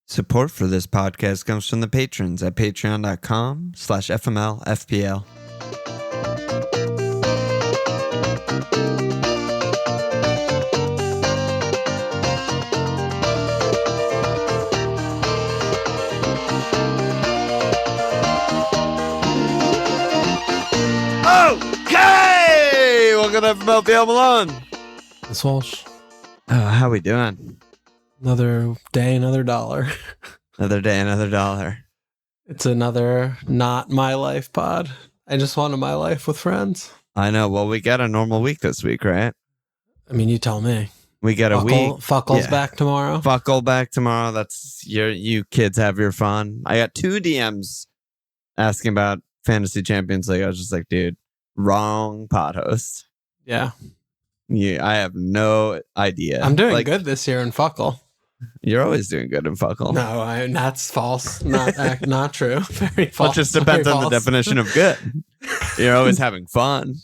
Support for this podcast comes from the patrons at patreon.com/FMLFPL. Okay! Welcome to FMLFPL Alon. It's Walsh. How we doing? Another day, another dollar. Another day, another dollar. It's another not my life pod. I just wanted my life with friends. I know. Well, we got a normal week this week, right? I mean, you tell me. We got a week. Fuckle's back tomorrow. Fuckle back tomorrow. That's you kids have your fun. I got 2 DMs asking about Fantasy Champions League. I was just like, dude, wrong pod host. Yeah. I have no idea. I'm doing good this year in Fuckle. You're always doing good in Fuckle. No, that's false. Not true. Very false. Well, it just depends on the definition of good. You're always having fun.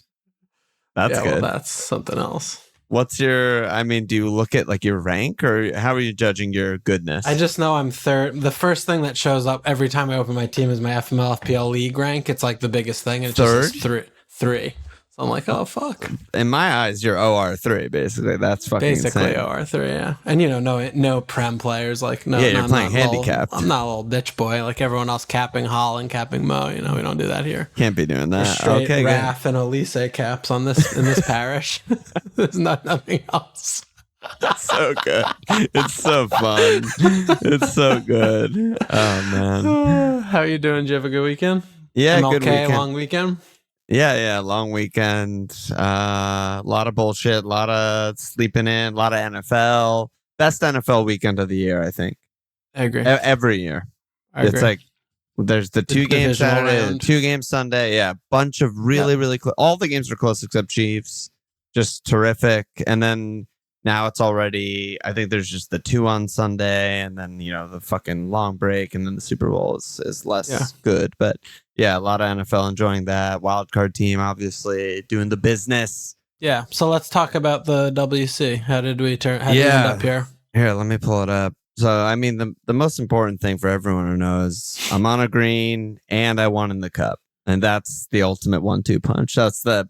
That's good. Well, that's something else. What's your, do you look at like your rank, or how are you judging your goodness? I just know I'm third. The first thing that shows up every time I open my team is my FMLFPL league rank. It's like the biggest thing. It's third? Just three. So I'm like, oh, fuck. In my eyes, you're OR3, basically. That's fucking basically insane. OR3, yeah. And, no Prem players. Like, no, you're playing handicapped. I'm not a little bitch boy like everyone else, capping Haaland, capping Mo. We don't do that here. Can't be doing that. Straight Okay, Raf and Elise caps in this parish. There's nothing else. It's so good. It's so fun. It's so good. Oh, man. How you doing? Did you have a good weekend? Yeah, MLK, good weekend. Long weekend? Yeah, long weekend. A lot of bullshit, a lot of sleeping in, a lot of NFL. Best NFL weekend of the year, I think. I agree. Every year. It's like there's the 2 games Saturday, 2 games Sunday. Yeah, bunch of really close. All the games are close except Chiefs. Just terrific. And then now it's already, I think there's just the 2 on Sunday, and then, the fucking long break, and then the Super Bowl is less good. But yeah, a lot of NFL enjoying that. Wildcard team, obviously, doing the business. Yeah, so let's talk about the WC. How did we end up here? Here, let me pull it up. So, the most important thing for everyone to know is I'm on a green, and I won in the cup. And that's the ultimate 1-2 punch. That's the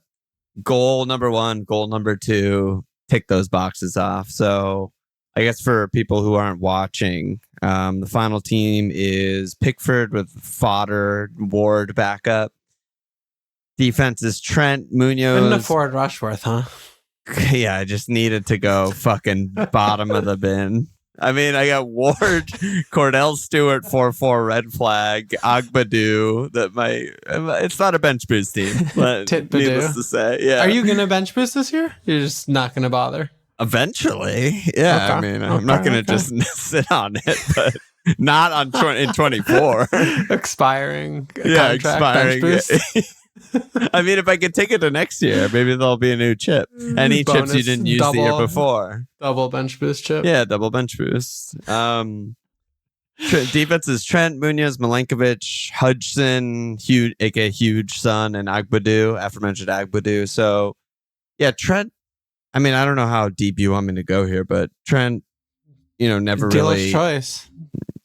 goal number 1, goal number 2. Tick those boxes off. So I guess for people who aren't watching, the final team is Pickford with Fodder, Ward backup. Defense is Trent, Munoz. Couldn't afford Rushworth, huh? Yeah, I just needed to go fucking bottom of the bin. I got Ward, Cordell Stewart, 4-4 red flag, Agbadu. It's not a bench boost team, but needless to say, yeah. Are you gonna bench boost this year? You're just not gonna bother. Eventually, yeah. Okay. I'm not gonna just sit on it, but not in 24. Expiring. Expiring. Bench boost. If I could take it to next year, maybe there'll be a new chip. Any chips you didn't use the year before. Double bench boost chip. Yeah, double bench boost. Defense is Trent, Munoz, Milenkovic, Hudson, aka Huge Son, and Agbadu, aforementioned Agbadu. So, yeah, Trent, I don't know how deep you want me to go here, but Trent, never Dealer's really... choice.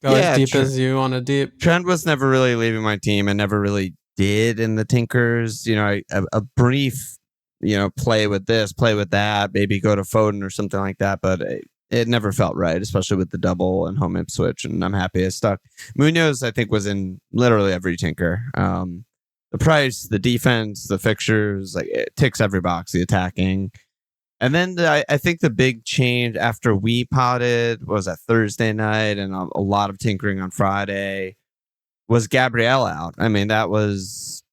Go as deep as you want to deep. Trent was never really leaving my team and never really did in the Tinkers, a brief, play with this, play with that, maybe go to Foden or something like that, but it never felt right, especially with the double and home Ipswich, and I'm happy I stuck. Munoz, I think, was in literally every Tinker. The price, the defense, the fixtures, it ticks every box, the attacking. And then I think the big change after we potted was that Thursday night and a lot of tinkering on Friday was Gabriel out. That was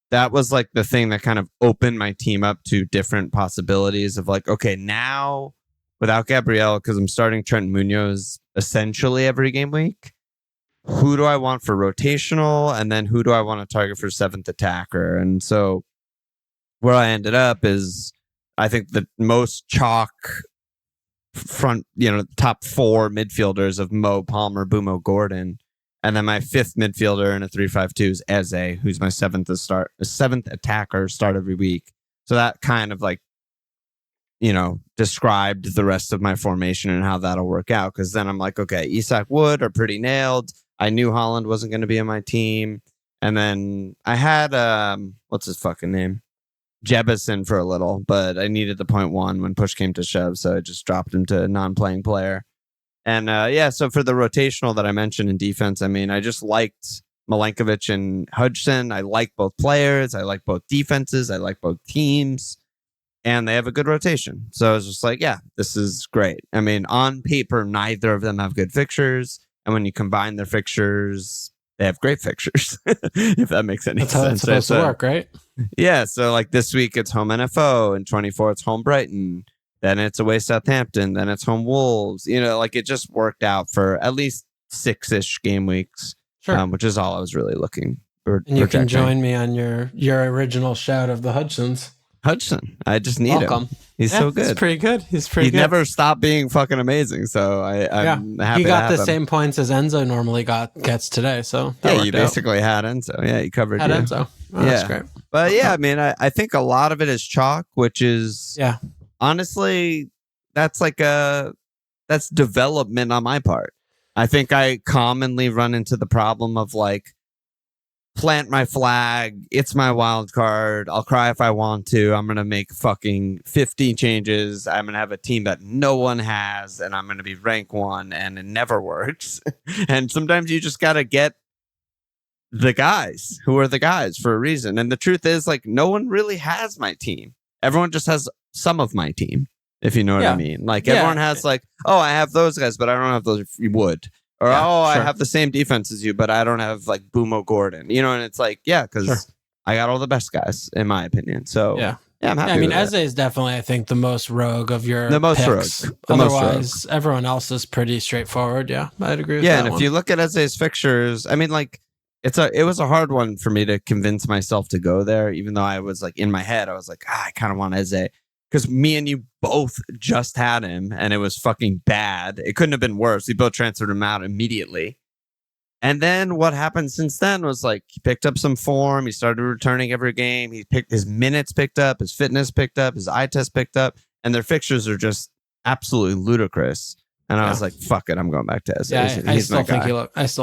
like the thing that kind of opened my team up to different possibilities of like, okay, now without Gabriel, because I'm starting Trent Munoz essentially every game week, who do I want for rotational? And then who do I want to target for 7th attacker? And so where I ended up is I think the most chalk front, top 4 midfielders of Mo, Palmer, Bumo, Gordon. And then my 5th midfielder in a 3-5-2 is Eze, who's my 7th attacker, start every week. So that kind of described the rest of my formation and how that'll work out. Because then I'm like, okay, Isak, Wood are pretty nailed. I knew Haaland wasn't going to be in my team. And then I had, what's his fucking name? Jebison for a little, but I needed the 0.1 when push came to shove. So I just dropped him to non-playing player. And so for the rotational that I mentioned in defense, I mean, I just liked Milenkovic and Hudson. I like both players. I like both defenses. I like both teams. And they have a good rotation. So I was just like, yeah, this is great. I mean, on paper, neither of them have good fixtures. And when you combine their fixtures, they have great fixtures, if that makes any sense. That's how it's supposed to work, right? Yeah. So like this week, it's home NFO, and 24, it's home Brighton. Then it's away Southampton. Then it's home Wolves. Like it just worked out for at least 6-ish game weeks, Sure. Which is all I was really looking for. And you can join me on your original shout of the Hudsons. Hudson, I just need him. He's so good. He's pretty good. He never stopped being fucking amazing. So I'm happy. He got to the have same him. points as Enzo normally gets today. So you basically had Enzo. Yeah, you covered Enzo. Oh, that's great. But I mean, I think a lot of it is chalk, which is honestly, that's that's development on my part. I think I commonly run into the problem of like, plant my flag. It's my wild card. I'll cry if I want to. I'm going to make fucking 50 changes. I'm going to have a team that no one has, and I'm going to be rank 1, and it never works. And sometimes you just got to get the guys who are the guys for a reason. And the truth is, like, no one really has my team. Everyone just has some of my team, if you know what I mean. Like, everyone has like, oh, I have those guys, but I don't have those if you would. Or, I have the same defense as you, but I don't have like Boomo Gordon, and it's like, because I got all the best guys, in my opinion. So, I'm happy. I mean, with Eze is definitely, I think, the most rogue of your picks. Otherwise, everyone else is pretty straightforward. Yeah, I'd agree with that. Yeah, and if you look at Eze's fixtures, I mean, like, it was a hard one for me to convince myself to go there, even though I was like, in my head, I was like, I kind of want Eze. Because me and you both just had him, and it was fucking bad. It couldn't have been worse. We both transferred him out immediately. And then what happened since then was like he picked up some form. He started returning every game. His minutes picked up, his fitness picked up, his eye test picked up, and their fixtures are just absolutely ludicrous. And I was like, "Fuck it, I'm going back to Eze." Yeah, I still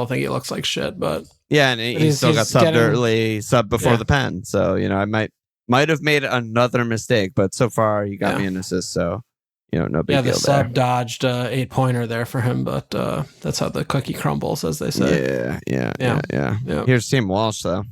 think he looks like shit, but and he still got subbed early, subbed before the pen. So I might have made another mistake, but so far he got me an assist, so no big deal. Yeah, the sub dodged 8-pointer there for him, but that's how the cookie crumbles, as they say. Yeah. Here's Team Walsh though.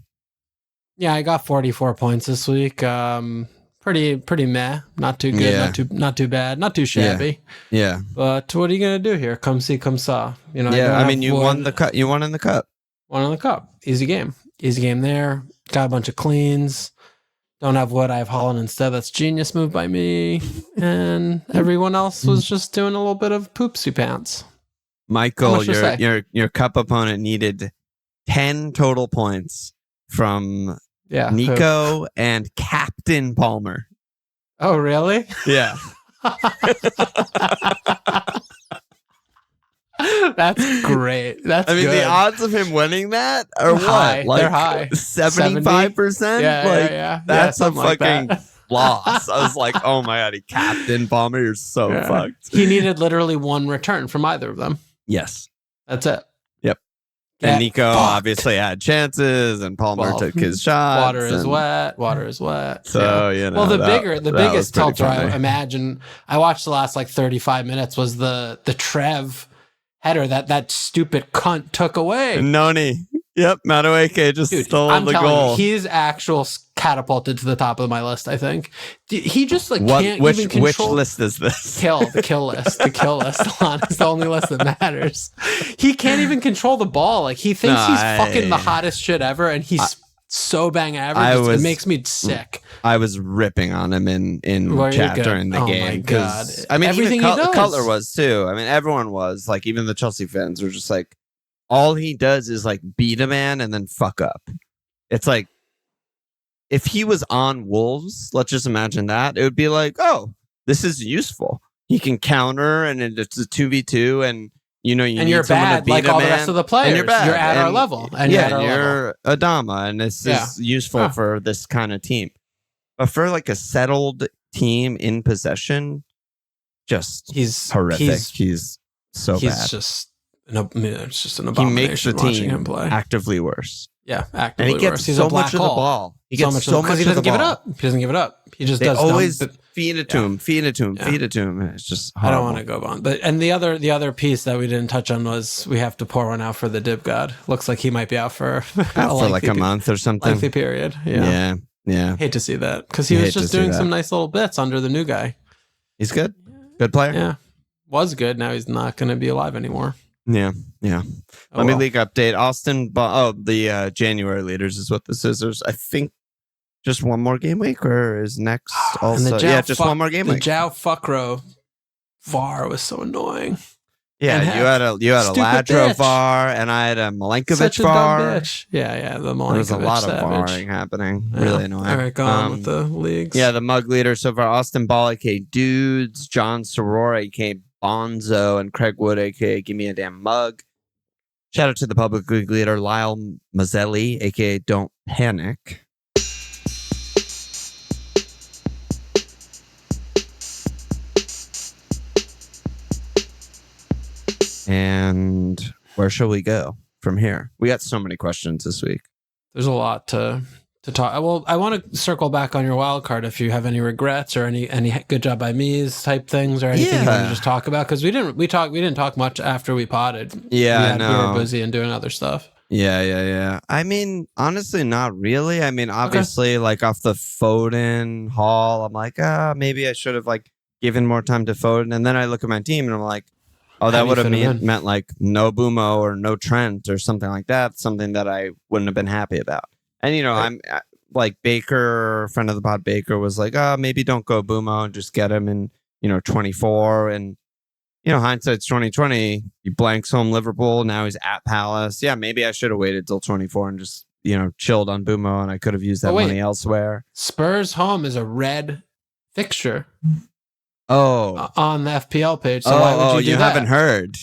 Yeah, I got 44 points this week. Pretty meh, not too good, not too bad, not too shabby. Yeah. But what are you gonna do here? Come see, come saw. I mean, you won the cup. You won in the cup. Won in the cup. Easy game there. Got a bunch of cleans. Don't have Wood, I have Haaland instead. That's genius move by me. And everyone else was just doing a little bit of poopsy pants. Michael, your cup opponent needed 10 total points from Nico and Captain Palmer. Oh, really? Yeah. That's great. That's good. The odds of him winning that are high. What? Like they're high. 75%? Yeah. That's a fucking loss. I was like, oh my God, he Captain Palmer. You're so fucked. He needed literally one return from either of them. Yes. That's it. Yep. And Nico obviously had chances, and Palmer took his shots. Water is wet. So, well, the biggest filter I imagine, I watched the last like 35 minutes was the Trev header that stupid cunt took away. Noni. Yep, Madueke just stole the goal. He's actual catapulted to the top of my list, I think. He just can't even control. Which list is this? The kill list. The kill list, Alon, is the only list that matters. He can't even control the ball. Like, he thinks he's fucking the hottest shit ever, and he's so bang average. It makes me sick. I was ripping on him in chat during the game. Oh my God. I mean, everything even he does. Cutler was too. I mean, everyone was. Like, even the Chelsea fans were just like, all he does is like beat a man and then fuck up. It's like, if he was on Wolves, let's just imagine that, it would be like, oh, this is useful. He can counter, and it's a 2v2, and you need someone to beat like a all man, the rest of the players. And you're bad. You're at our level. And you're Adama, and this is useful for this kind of team. But for like a settled team in possession, he's horrific. He's so bad. It's just an abomination. He makes the watching team him play. actively worse. Yeah, actively and he gets worse. He's so a black much of the hole. ball. He gets so much because he doesn't give it up. He doesn't give it up. He just does. Always feed it to him. Feed it to him. Yeah. Feed it to him. It's just I horrible. don't want to go on. But and the other piece that we didn't touch on was we have to pour one out for the Dib God. Looks like he might be out for like a month or something. Lengthy period. Yeah. Hate to see that because he was just doing some nice little bits under the new guy. He's good. Good player. Yeah, was good. Now he's not going to be alive anymore. Yeah. Let me well. league update. Austin, the January leaders is what this is. There's, I think, just one more game week, or is next also? Just one more game week. The João Fuckrow VAR was so annoying. Yeah, you had a Ladro VAR, and I had a Milenkovic VAR. Dumb bitch. Yeah, the Milenkovic. There was a lot of savage. VARing happening. Yeah. Really annoying. All right, go on with the leagues. Yeah, the mug leader so far: Austin Ball, aka Dudes, John Soror, aka Bonzo, and Craig Wood, aka Give Me a Damn Mug. Shout out to the public league leader Lyle Mazzelli, aka Don't Panic. And where shall we go from here? We got so many questions this week. There's a lot to talk. Well, I want to circle back on your wild card if you have any regrets or any good job by me's type things or anything you want to just talk about, because we didn't talk much after we potted. Yeah, we were busy and doing other stuff. Yeah. I mean, honestly, not really. I mean, obviously, like off the Foden haul, I'm like, maybe I should have like given more time to Foden, and then I look at my team and I'm like, oh, that would have meant like no Bumo or no Trent or something like that. Something that I wouldn't have been happy about. And, you know, right. I'm like Baker, friend of the pod Baker, was like, maybe don't go Bumo and just get him in, 24. And, hindsight's 2020. He blanks home Liverpool. Now he's at Palace. Yeah, maybe I should have waited till 24 and just, chilled on Bumo, and I could have used that money elsewhere. Spurs home is a red fixture. On the FPL page. So why would you do that?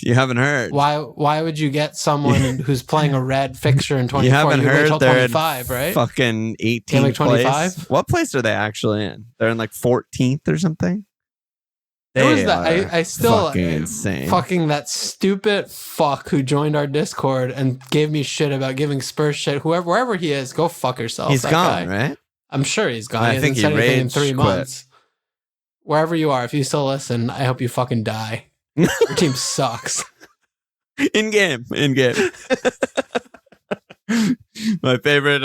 You haven't heard. Why would you get someone who's playing a red fixture in 24? You haven't heard. Until They're 25, right? Fucking 18th 25? place. What place are they actually in? They're in like 14th or something. I still fucking insane. Fucking that stupid fuck who joined our Discord and gave me shit about giving Spurs shit. Wherever he is, go fuck yourself. He's gone, right? I'm sure he's gone. I think he hasn't said anything in 3 quit. months. Wherever you are, if you still listen, I hope you fucking die. Your team sucks. In game. My favorite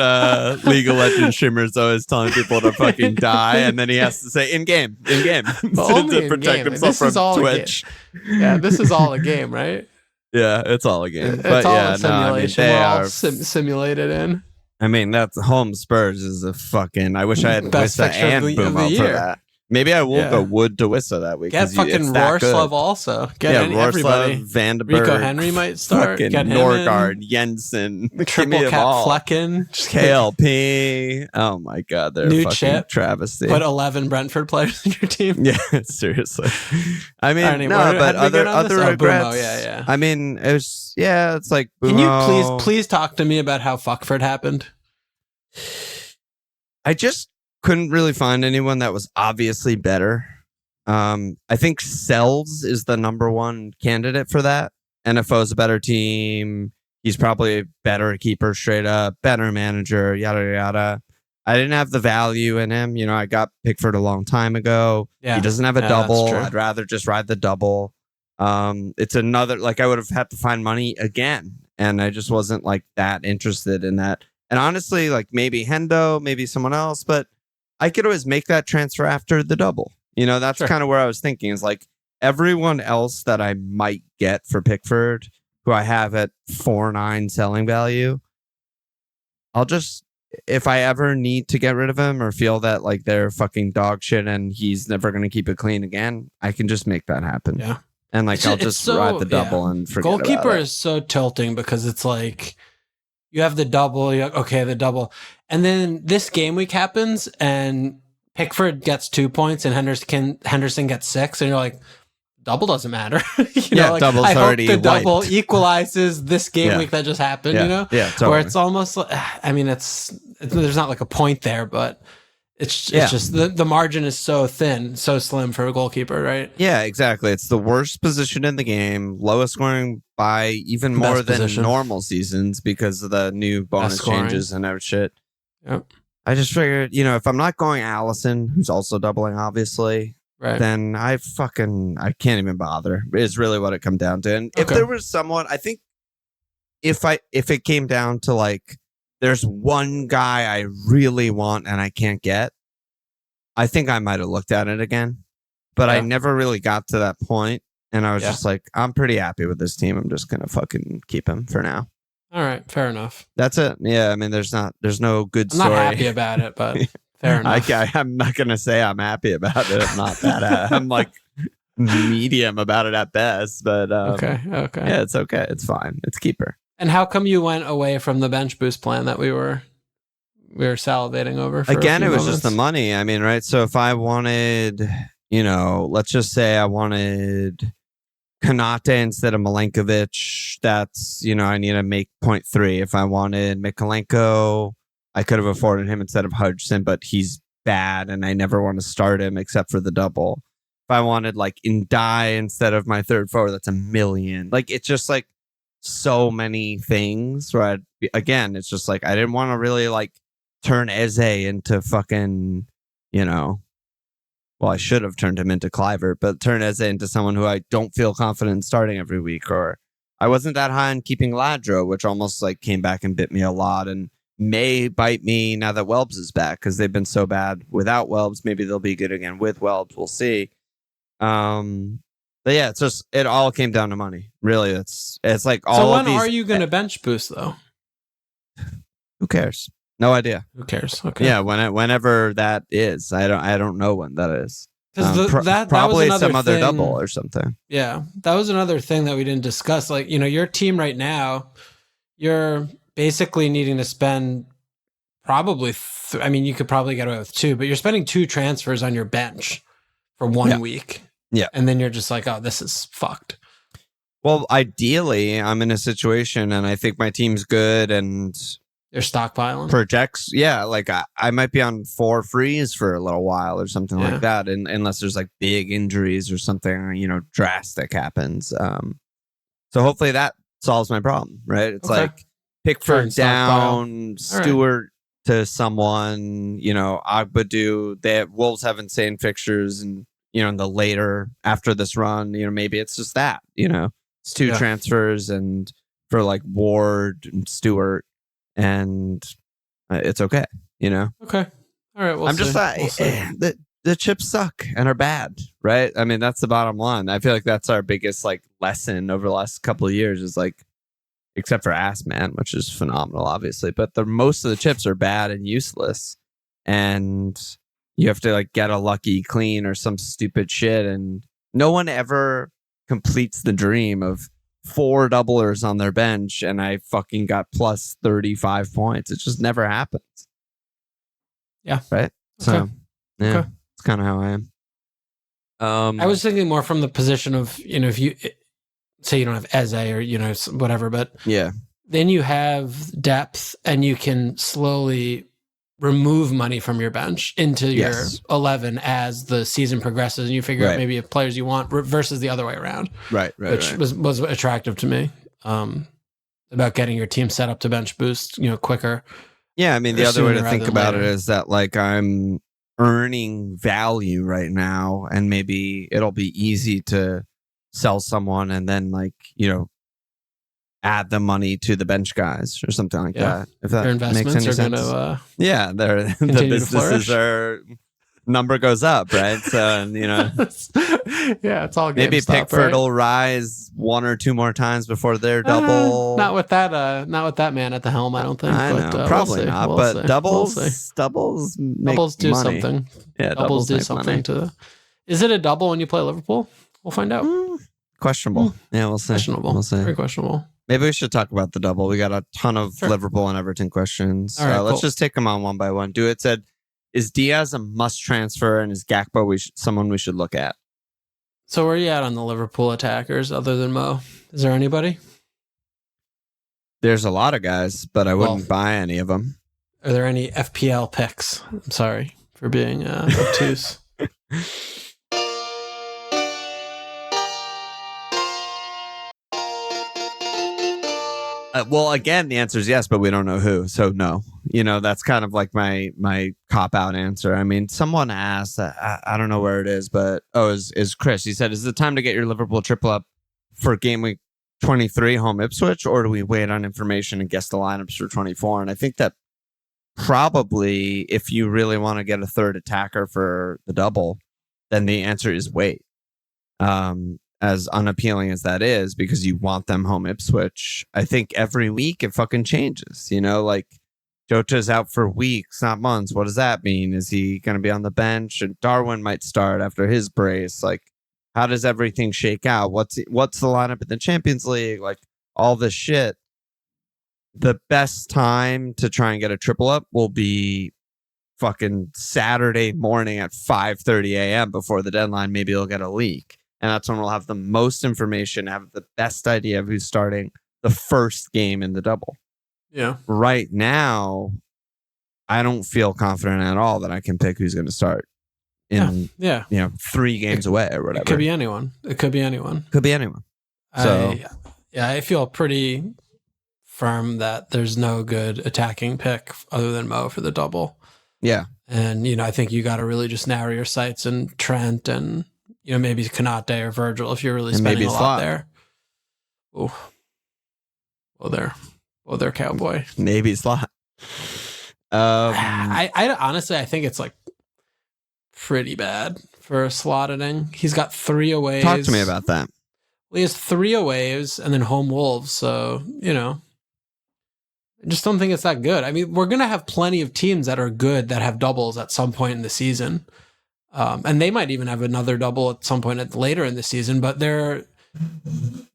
League of Legends streamer is always telling people to fucking die, and then he has to say in game, to protect himself from Twitch. Yeah, this is all a game, right? Yeah, it's all a game. It's all a simulation. We're all simulated in. I mean, that's home Spurs is a fucking. I wish I had Wissa and Bumo for that. Maybe I will go Wood to Wissa that week. Get fucking Roarslov also. Get everybody. Vandenberg. Rico Henry might start. Get Norgard, Jensen. Triple Cap Flecken. KLP. Oh my God. They're new fucking chip. travesty. Put 11 Brentford players in your team. Yeah, seriously. I mean, anyway, but other regrets. Bumo, yeah. I mean, it's like Bumo. Can you please talk to me about how Fuckford happened? I just couldn't really find anyone that was obviously better. I think Sells is the number one candidate for that. NFO's a better team. He's probably a better keeper straight up, better manager, yada, yada. I didn't have the value in him. I got Pickford a long time ago. Yeah. He doesn't have a double. I'd rather just ride the double. It's another, I would have had to find money again. And I just wasn't that interested in that. And honestly, maybe Hendo, maybe someone else, but I could always make that transfer after the double. That's kind of where I was thinking is everyone else that I might get for Pickford, who I have at 4.9 selling value. I'll just, if I ever need to get rid of him or feel that they're fucking dog shit and he's never going to keep it clean again, I can just make that happen. Yeah. And I'll just ride the double and forget Goalkeeper about it. Is so tilting because it's you have the double, you're okay, the double. And then this game week happens and Pickford gets 2 points and Henderson gets 6. And you're like, double doesn't matter. Double's I already hope the wiped. double equalizes this game week that just happened, Yeah, totally. Where it's almost, there's not a point there, but It's just the margin is so thin, so slim for a goalkeeper, right? Yeah, exactly. It's the worst position in the game, lowest scoring by even more Best than position. normal seasons because of the new bonus scoring. changes and every shit. Yep. I just figured, if I'm not going Allison, who's also doubling, obviously, Right. then I can't even bother. Is really what it come down to. And if there was someone, I think if it came down to like, there's one guy I really want and I can't get, I think I might have looked at it again, but I never really got to that point. And I was just like, I'm pretty happy with this team. I'm just going to fucking keep him for now. All right. Fair enough. That's it. Yeah. I mean, there's no good story. I'm not happy about it, but fair enough. I'm not going to say I'm happy about it. I'm not that. I'm like medium about it at best, but okay. Yeah, it's okay. It's fine. It's keeper. And how come you went away from the bench boost plan that we were salivating over? For Again, a it few was moments? just the money. I mean, right? So if I wanted, let's just say I wanted Konate instead of Milenkovic, that's, I need to make 0.3. If I wanted Mikolenko, I could have afforded him instead of Hudson, but he's bad and I never want to start him except for the double. If I wanted like Indai instead of my third forward, that's $1 million. Like, it's just like so many things, right? Again, it's just like I didn't want to really like turn Eze into fucking, well, I should have turned him into Kluivert, but turn Eze into someone who I don't feel confident in starting every week. Or I wasn't that high on keeping Ladro, which almost like came back and bit me a lot and may bite me now that Welbs is back because they've been so bad without Welbs. Maybe they'll be good again with Welbs. We'll see. But yeah, it all came down to money. Really, it's like all. So when of these, are you going to bench boost though? Who cares? No idea. Who cares? Okay. Yeah, whenever that is, I don't know when that is. Because that probably was some other thing, double or something. Yeah, that was another thing that we didn't discuss. Like, your team right now, you're basically needing to spend probably. You could probably get away with 2, but you're spending 2 transfers on your bench for 1 week. Yeah. And then you're just like, oh, this is fucked. Well, ideally, I'm in a situation and I think my team's good and they're stockpiling. Projects. Yeah. Like I might be on 4 frees for a little while or something like that. And unless there's like big injuries or something, drastic happens. So hopefully that solves my problem, right? It's like Pickford down, Stewart to someone, Agbadu. Wolves have insane fixtures and, in the later after this run, maybe it's just that, it's 2 transfers and for like Ward and Stewart and it's okay, Okay. All right. I'm just like, the chips suck and are bad, right? I mean, that's the bottom line. I feel like that's our biggest like lesson over the last couple of years is like, except for AssMan, which is phenomenal, obviously, but most of the chips are bad and useless. And you have to like get a lucky clean or some stupid shit. And no one ever completes the dream of 4 doublers on their bench and I fucking got plus 35 points. It just never happens. Yeah. Right. Okay. So yeah, it's kind of how I am. I was thinking more from the position of, if you say you don't have Eze or, whatever, but then you have depth and you can slowly remove money from your bench into your 11 as the season progresses and you figure out maybe players you want versus the other way around. Right. Which was attractive to me about getting your team set up to bench boost, quicker. Yeah. I mean, the other way to think about it is that like I'm earning value right now and maybe it'll be easy to sell someone and then like, add the money to the bench guys or something like that. If that their investments makes any are sense. Going to the businesses are number goes up, right? So it's all maybe GameStop, Pickford will rise 1 or 2 more times before they're double. Not with that man at the helm, I don't think. I know, probably not. But doubles make do money. Something. Yeah, doubles do something money. Is it a double when you play Liverpool? We'll find out. Questionable. Yeah, we'll see. Questionable. We'll see. Very questionable. Maybe we should talk about the double. We got a ton of Liverpool and Everton questions. All right, let's cool. just take them on one by one. Do it said, is Diaz a must transfer and is Gakpo someone we should look at? So where are you at on the Liverpool attackers other than Mo? Is there anybody? There's a lot of guys, but I wouldn't buy any of them. Are there any FPL picks? I'm sorry for being obtuse. Well, again, the answer is yes, but we don't know who. So no, that's kind of like my cop out answer. I mean, someone asked, I don't know where it is, but is Chris? He said, "Is it time to get your Liverpool triple up for game week 23 home Ipswich, or do we wait on information and guess the lineups for 24?" And I think that probably, if you really want to get a third attacker for the double, then the answer is wait. As unappealing as that is, because you want them home Ipswich, I think every week it fucking changes. Like Jota's out for weeks, not months. What does that mean? Is he going to be on the bench? And Darwin might start after his brace. Like, how does everything shake out? What's the lineup in the Champions League? Like, all this shit. The best time to try and get a triple up will be fucking Saturday morning at 5:30 a.m. before the deadline. Maybe you'll get a leak. And that's when we'll have the most information, have the best idea of who's starting the first game in the double. Yeah. Right now, I don't feel confident at all that I can pick who's going to start in 3 games away or whatever. It could be anyone. Could be anyone. So I feel pretty firm that there's no good attacking pick other than Mo for the double. Yeah. And, I think you got to really just narrow your sights in Trent and maybe Konate or Virgil if you're really spending a lot there. Oh, well, they're cowboy. Maybe Slot. I honestly, I think it's like pretty bad for Slot inning. He's got 3 aways. Talk to me about that. Well, he has 3 aways and then home Wolves. So, I just don't think it's that good. I mean, we're going to have plenty of teams that are good that have doubles at some point in the season. And they might even have another double at some point later in the season, but they're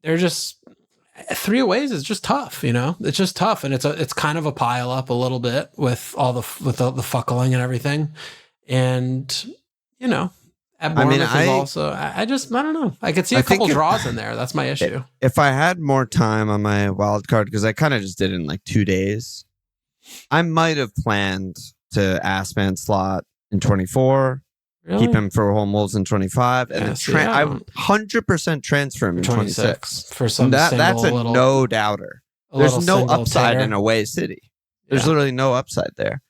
just 3 aways is just tough, It's just tough, and it's kind of a pile up a little bit with all the fuckling and everything, and at Bournemouth is also. I don't know. I could see a couple draws in there. That's my issue. If I had more time on my wild card, because I kind of just did it in like 2 days, I might have planned to AssMan Slot in 24. Really? Keep him for home Wolves in 25, and then I 100% transfer him in 26 for some. That's a no doubter. There's no upside in away city. There's literally no upside there.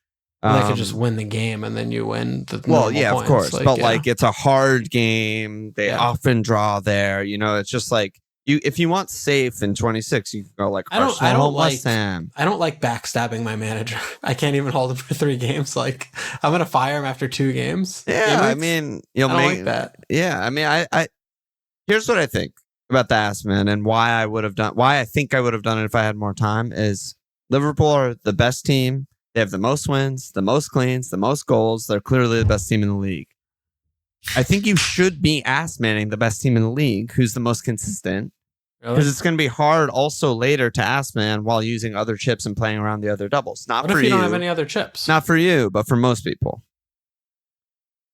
They could just win the game, and then you win the. Well, yeah, points. Of course, but it's a hard game. They often draw there. It's just like. If you want safe in 26, you can go like Arsenal, West Ham. I don't like backstabbing my manager. I can't even hold him for 3 games. Like, I'm gonna fire him after 2 games. Yeah, I mean, you'll make that. Yeah, I mean, I here's what I think about the AssMan and why I think I would have done it if I had more time. Is Liverpool are the best team. They have the most wins, the most cleans, the most goals. They're clearly the best team in the league. I think you should be AssManning the best team in the league, who's the most consistent. Because it's going to be hard also later to AssMan while using other chips and playing around the other doubles. Not what for if you you. Don't have any other chips? Not for you, but for most people.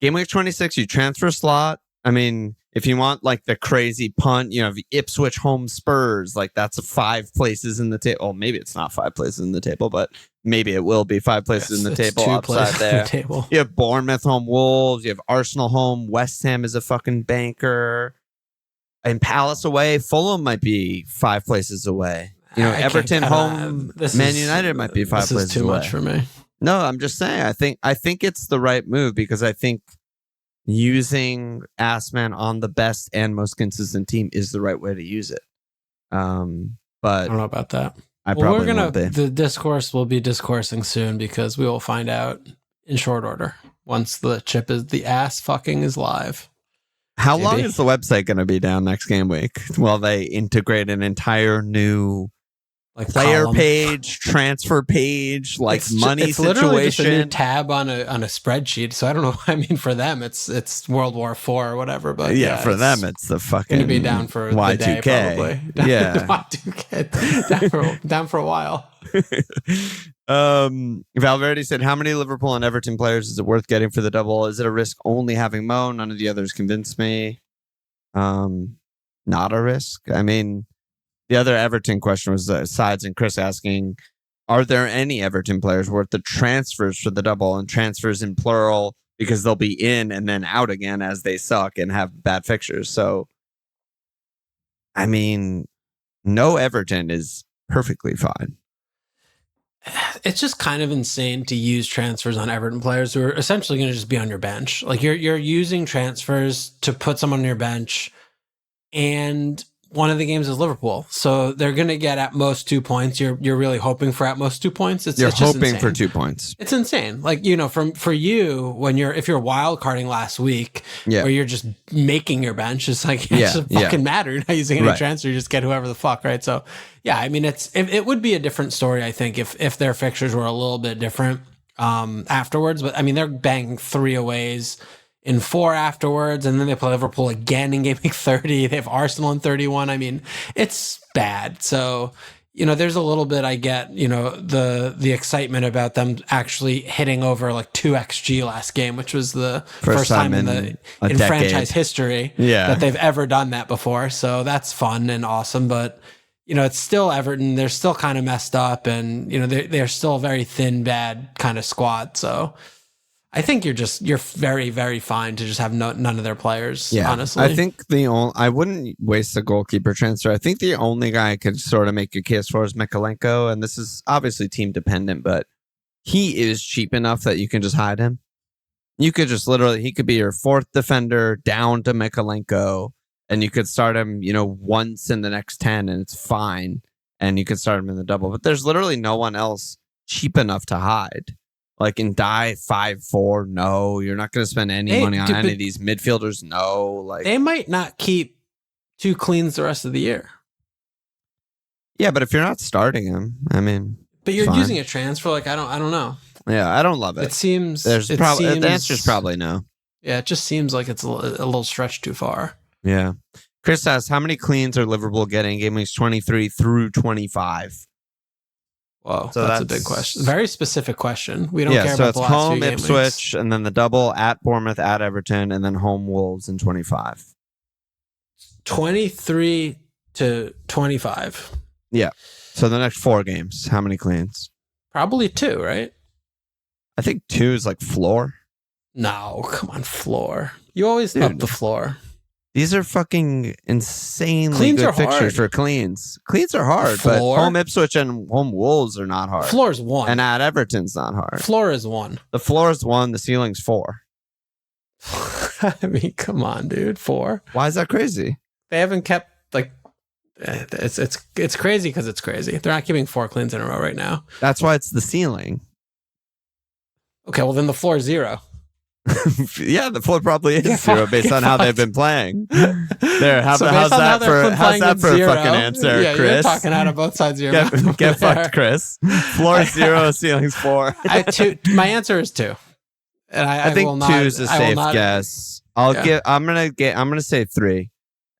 Game week 26, you transfer Slot. I mean, if you want like the crazy punt, the Ipswich home Spurs, like that's 5 places in the table. Well, maybe it's not 5 places in the table, but maybe it will be 5 places in the table upside there. You have Bournemouth home Wolves. You have Arsenal home. West Ham is a fucking banker. And Palace away, Fulham might be 5 places away. Everton home, Man United might be 5 places away. This is too much for me. No, I'm just saying. I think it's the right move because I think using AssMan on the best and most consistent team is the right way to use it. But I don't know about that. The discourse will be discoursing soon because we will find out in short order once the ass fucking is live. How long is the website going to be down next game week? Well, they integrate an entire new player page, transfer page, money situation. It's literally just a new tab on a spreadsheet. So I don't know. I mean, for them, it's World War IV or whatever. But for them, it's the fucking going to be down for Y2K. The day, probably. Y2K down for a while. Valverde said, how many Liverpool and Everton players is it worth getting for the double? Is it a risk only having Mo? None of the others convinced me. Not a risk. I mean, the other Everton question was Sides and Chris asking, are there any Everton players worth the transfers for the double? And transfers in plural because they'll be in and then out again as they suck and have bad fixtures. So, I mean, no Everton is perfectly fine. It's just kind of insane to use transfers on Everton players who are essentially going to just be on your bench. Like you're using transfers to put someone on your bench, and one of the games is Liverpool, so they're going to get at most 2 points. You're really hoping for at most 2 points. It's just hoping insane. for 2 points. It's insane. Like, for you, when if you're wild carding last week, where you're just making your bench, it's like it doesn't fucking matter. You're not using any transfer. You just get whoever the fuck, right? So yeah, I mean, it would be a different story, I think, if their fixtures were a little bit different afterwards. But I mean, they're banging 3 aways in 4 afterwards, and then they play Liverpool again in game week 30. They have Arsenal in 31. I mean, it's bad. So, there's a little bit I get, the excitement about them actually hitting over like 2 XG last game, which was the first time in franchise history that they've ever done that before. So that's fun and awesome. But, it's still Everton. They're still kind of messed up, and, they're still a very thin, bad kind of squad. So I think you're very, very fine to just have none of their players, honestly. I think I wouldn't waste a goalkeeper transfer. I think the only guy I could sort of make a case for is Mykolenko, and this is obviously team dependent, but he is cheap enough that you can just hide him. You could just he could be your 4th defender down to Mykolenko, and you could start him, once in the next 10, and it's fine, and you could start him in the double. But there's literally no one else cheap enough to hide. Like in die 5-4, no, you're not going to spend any money on any of these midfielders. No, like they might not keep 2 cleans the rest of the year. Yeah, but if you're not starting him, I mean, but you're using a transfer. Like I don't know. Yeah, I don't love it. It seems the answer is probably no. Yeah, it just seems like it's a little stretched too far. Yeah. Chris asks, how many cleans are Liverpool getting game weeks 23 through 25? Whoa, so that's a big question. Very specific question. We don't care about the last home few Ipswich, game weeks. and then the double at Bournemouth, at Everton, and then home Wolves in 25. 23 to 25. Yeah. So the next 4 games, how many cleans? Probably 2, right? I think 2 is like floor. No, come on, floor. You always up the floor. These are fucking insanely good fixtures for cleans. Cleans are hard, but home Ipswich and home Wolves are not hard. Floor is 1. And at Everton's not hard. Floor is 1. The floor is 1, the ceiling's 4. I mean, come on, dude. 4. Why is that crazy? They haven't kept, like, it's crazy because it's crazy. They're not keeping 4 cleans in a row right now. That's why it's the ceiling. Okay, well, then the floor is 0. Yeah, the floor probably is 0 based on how they've been playing. There, how's that for a fucking answer, yeah, Chris? You're talking out of both sides of your mouth. Get fucked, Chris. Floor is 0, ceiling's 4. My answer is 2. And I think 2 is a safe guess. I'm gonna say 3,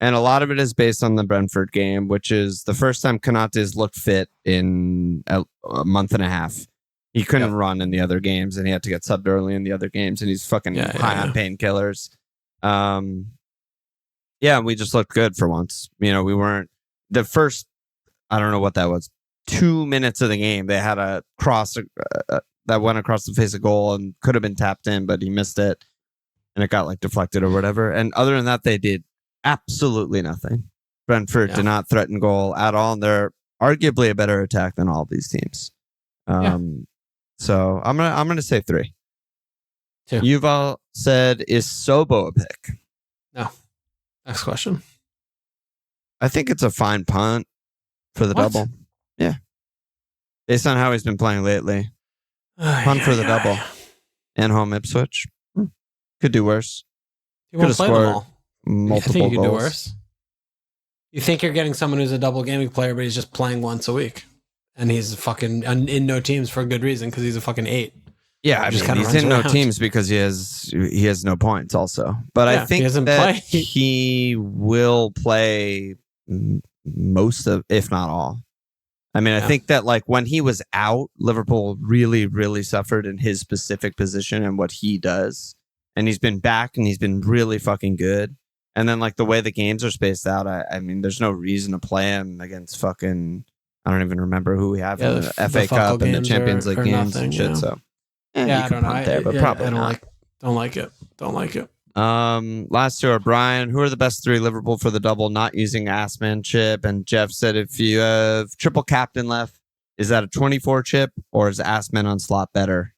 and a lot of it is based on the Brentford game, which is the first time Konate's looked fit in a month and a half. He couldn't run in the other games, and he had to get subbed early in the other games, and he's fucking high on painkillers. We just looked good for once. We weren't the first. I don't know what that was. 2 minutes of the game, they had a cross that went across the face of goal and could have been tapped in, but he missed it, and it got like deflected or whatever. And other than that, they did absolutely nothing. Brentford did not threaten goal at all, and they're arguably a better attack than all of these teams. So I'm gonna say 3. 2. Yuval said, "Is Sobo a pick?" No. Next question. I think it's a fine punt for the double. Yeah, based on how he's been playing lately, punt for the double and home Ipswich could do worse. You won't play them all. Multiple I think you could do goals. worse. You think you're getting someone who's a double gaming player, but he's just playing once a week. And he's fucking in no teams for a good reason because he's a fucking 8. Yeah, he's in no teams because he has no points also. But I think he will play most of, if not all. I mean, I think that like when he was out, Liverpool really, really suffered in his specific position and what he does. And he's been back and he's been really fucking good. And then like the way the games are spaced out, I mean, there's no reason to play him against fucking... I don't even remember who we have in the FA Cup and the Champions League games and shit. So, I don't know. There, but probably I don't not. like Don't like it. Last two are Brian. Who are the best three Liverpool for the double not using AssMan chip? And Jeff said if you have triple captain left, is that a 24 chip or is AssMan on slot better?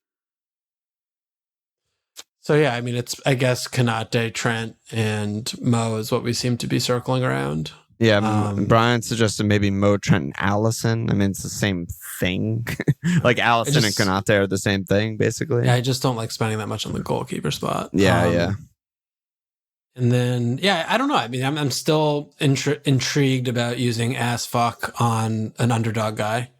So yeah, I mean it's I guess Konate, Trent, and Mo is what we seem to be circling around. Yeah, Brian suggested maybe Mo, Trent, and Allison. I mean, it's the same thing. Like Allison and Konate are the same thing, basically. Yeah, I just don't like spending that much on the goalkeeper spot. Yeah. And then, yeah, I don't know. I mean, I'm still intrigued about using ass fuck on an underdog guy.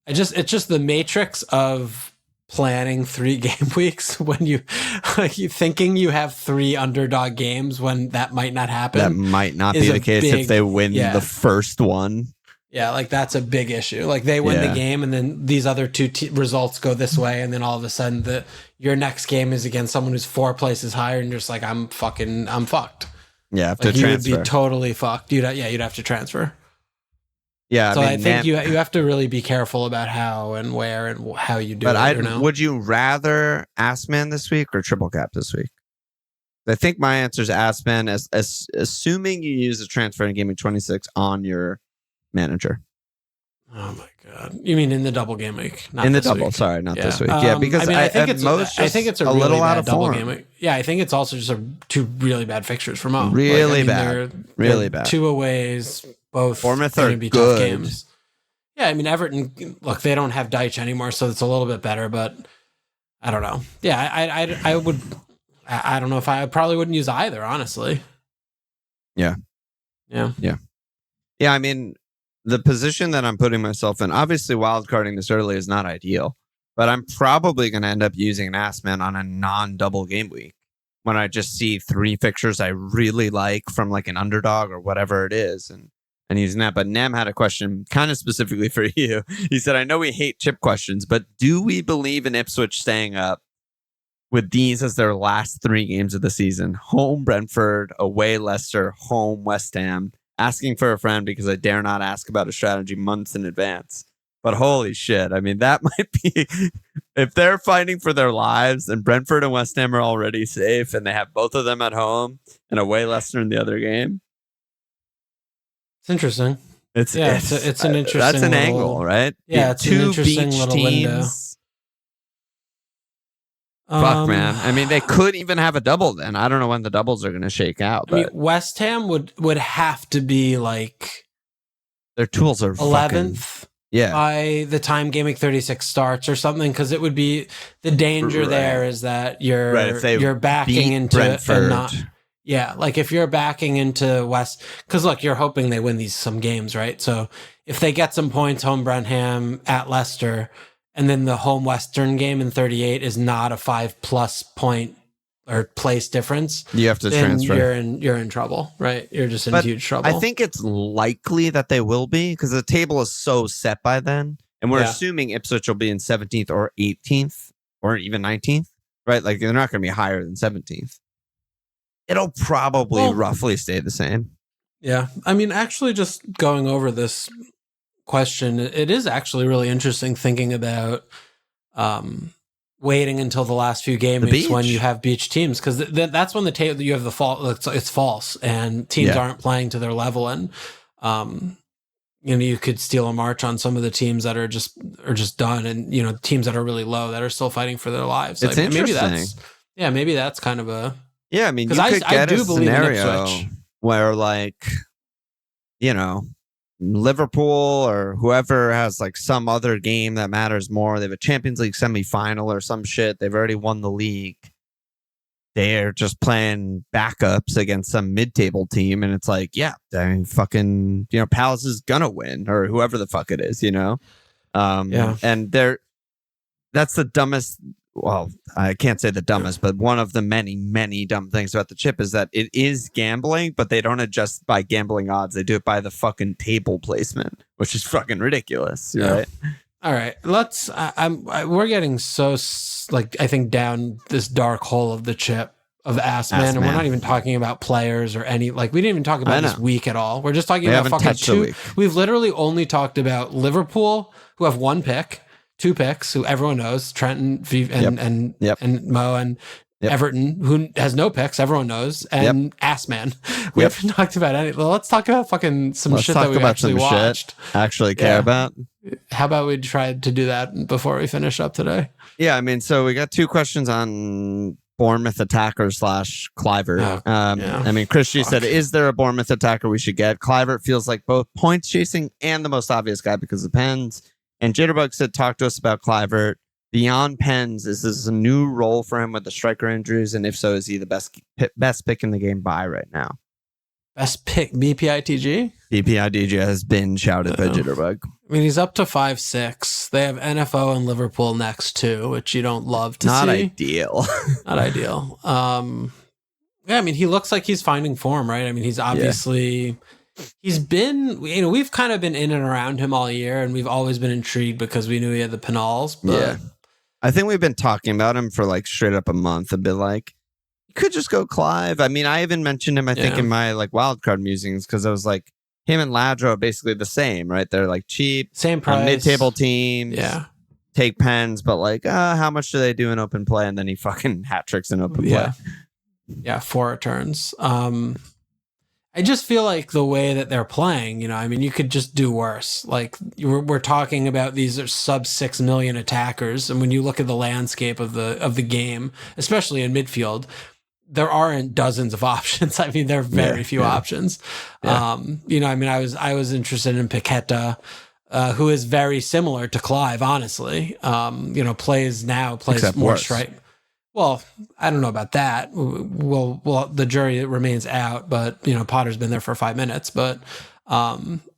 It's just the matrix of planning 3 game weeks when you thinking you have 3 underdog games when that might not happen. That might not be the case if they win the first one. Yeah, like that's a big issue. Like they win the game and then these other 2 results go this way and then all of a sudden your next game is against someone who's 4 places higher and you're just like, I'm fucked. Yeah, have like to transfer. You would be totally fucked. You'd have to transfer. Yeah, so I think you have to really be careful about how and where and how you do it. But would you rather AssMan this week or triple cap this week? I think my answer is AssMan, as assuming you use the transfer in Gaming 26 on your manager. Oh my god! You mean in the double game week? Not in the double. Week. Sorry, not this week. Yeah, because I think it's a really little bad out of double form. game week. Yeah, I think it's also just 2 really bad fixtures for Mo. Really bad. Really bad. 2 aways. Both Bournemouth going are to be good. tough games. Yeah, I mean Everton. Look, they don't have Deitch anymore, so it's a little bit better. But I don't know. Yeah, I would. I don't know if I probably wouldn't use either. Honestly. Yeah. I mean, the position that I'm putting myself in, obviously, wildcarding this early is not ideal. But I'm probably going to end up using an AssMan on a non-double game week when I just see 3 fixtures I really like from like an underdog or whatever it is, and using that. But Nem had a question kind of specifically for you. He said, I know we hate chip questions, but do we believe in Ipswich staying up with these as their last 3 games of the season? Home Brentford, away Leicester, home West Ham. Asking for a friend because I dare not ask about a strategy months in advance. But holy shit, I mean, that might be... If they're fighting for their lives and Brentford and West Ham are already safe and they have both of them at home and away Leicester in the other game... It's interesting. It's an interesting. That's an angle, right? Yeah, it's 2 an interesting little teams. Window. Fuck, man. I mean, they could even have a double then. I don't know when the doubles are going to shake out. But I mean, West Ham would have to be like their tools are 11th. By the time Game Week 36 starts or something, because it would be the danger there is that you're backing into Brentford. Like if you're backing into West, because look, you're hoping they win some games, right? So if they get some points, home Brenham at Leicester, and then the home Western game in 38 is not a 5+ point or place difference, you have to transfer. You're in trouble, right? You're just in huge trouble. I think it's likely that they will be because the table is so set by then, and we're assuming Ipswich will be in 17th or 18th or even 19th, right? Like they're not going to be higher than 17th. It'll probably roughly stay the same. Yeah. I mean, actually just going over this question, it is actually really interesting thinking about waiting until the last few game weeks when you have beach teams, because that's when the table you have the fall. It's false and teams aren't playing to their level, and you could steal a march on some of the teams that are just done, and teams that are really low that are still fighing for their lives. It's interesting. Maybe that's kind of a I mean, you could get a scenario where Liverpool or whoever has like some other game that matters more. They have a Champions League semifinal or some shit. They've already won the league. They're just playing backups against some mid-table team, and it's like, fucking, Palace is gonna win, or whoever the fuck it is, and that's the dumbest. Well, I can't say the dumbest, but one of the many, many dumb things about the chip is that it is gambling, but they don't adjust by gambling odds. They do it by the fucking table placement, which is fucking ridiculous, right? All right, let's. We're getting so I think down this dark hole of the chip of AssMan, and we're not even talking about players or any we didn't even talk about this week at all. We're just talking about fucking 2. We've literally only talked about Liverpool, who have 1 pick. 2 picks, who everyone knows, Trent and Mo, and Everton, who has no picks, everyone knows, and AssMan. We haven't talked about any. Well, let's talk about fucking some shit that we actually watched. Actually care about. How about we try to do that before we finish up today? Yeah, I mean, so we got 2 questions on Bournemouth attacker / Kluivert. I mean, Chris G said, is there a Bournemouth attacker we should get? Kluivert feels like both points chasing and the most obvious guy because of pens. And Jitterbug said, talk to us about Kluivert. Beyond pens, is this a new role for him with the striker injuries? And if so, is he the best pick in the game by right now? Best pick, BPITG? BPITG has been shouted by Jitterbug. I mean, he's up to 5'6". They have NFO and Liverpool next too, which you don't love to see. Not ideal. Not ideal. Yeah, I mean, he looks like he's finding form, right? I mean, he's obviously... He's been, we've kind of been in and around him all year, and we've always been intrigued because we knew he had the penals. But I think we've been talking about him for like straight up a month and been like, you could just go Clive. I mean, I even mentioned him, I think, in my like wildcard musings because I was like, him and Ladro are basically the same, right? They're like cheap, same price, mid-table teams. Yeah, take pens, but like, how much do they do in open play? And then he fucking hat tricks in open play. Yeah, 4 returns. I just feel like the way that they're playing, I mean, you could just do worse. Like we're talking about these are sub 6 million attackers, and when you look at the landscape of the game, especially in midfield, there aren't dozens of options. I mean, there are very few options. I mean, I was interested in Paqueta, who is very similar to Clive, honestly. Plays except more worse. strike. Well, I don't know about that. Well, the jury remains out, but Potter's been there for 5 minutes. But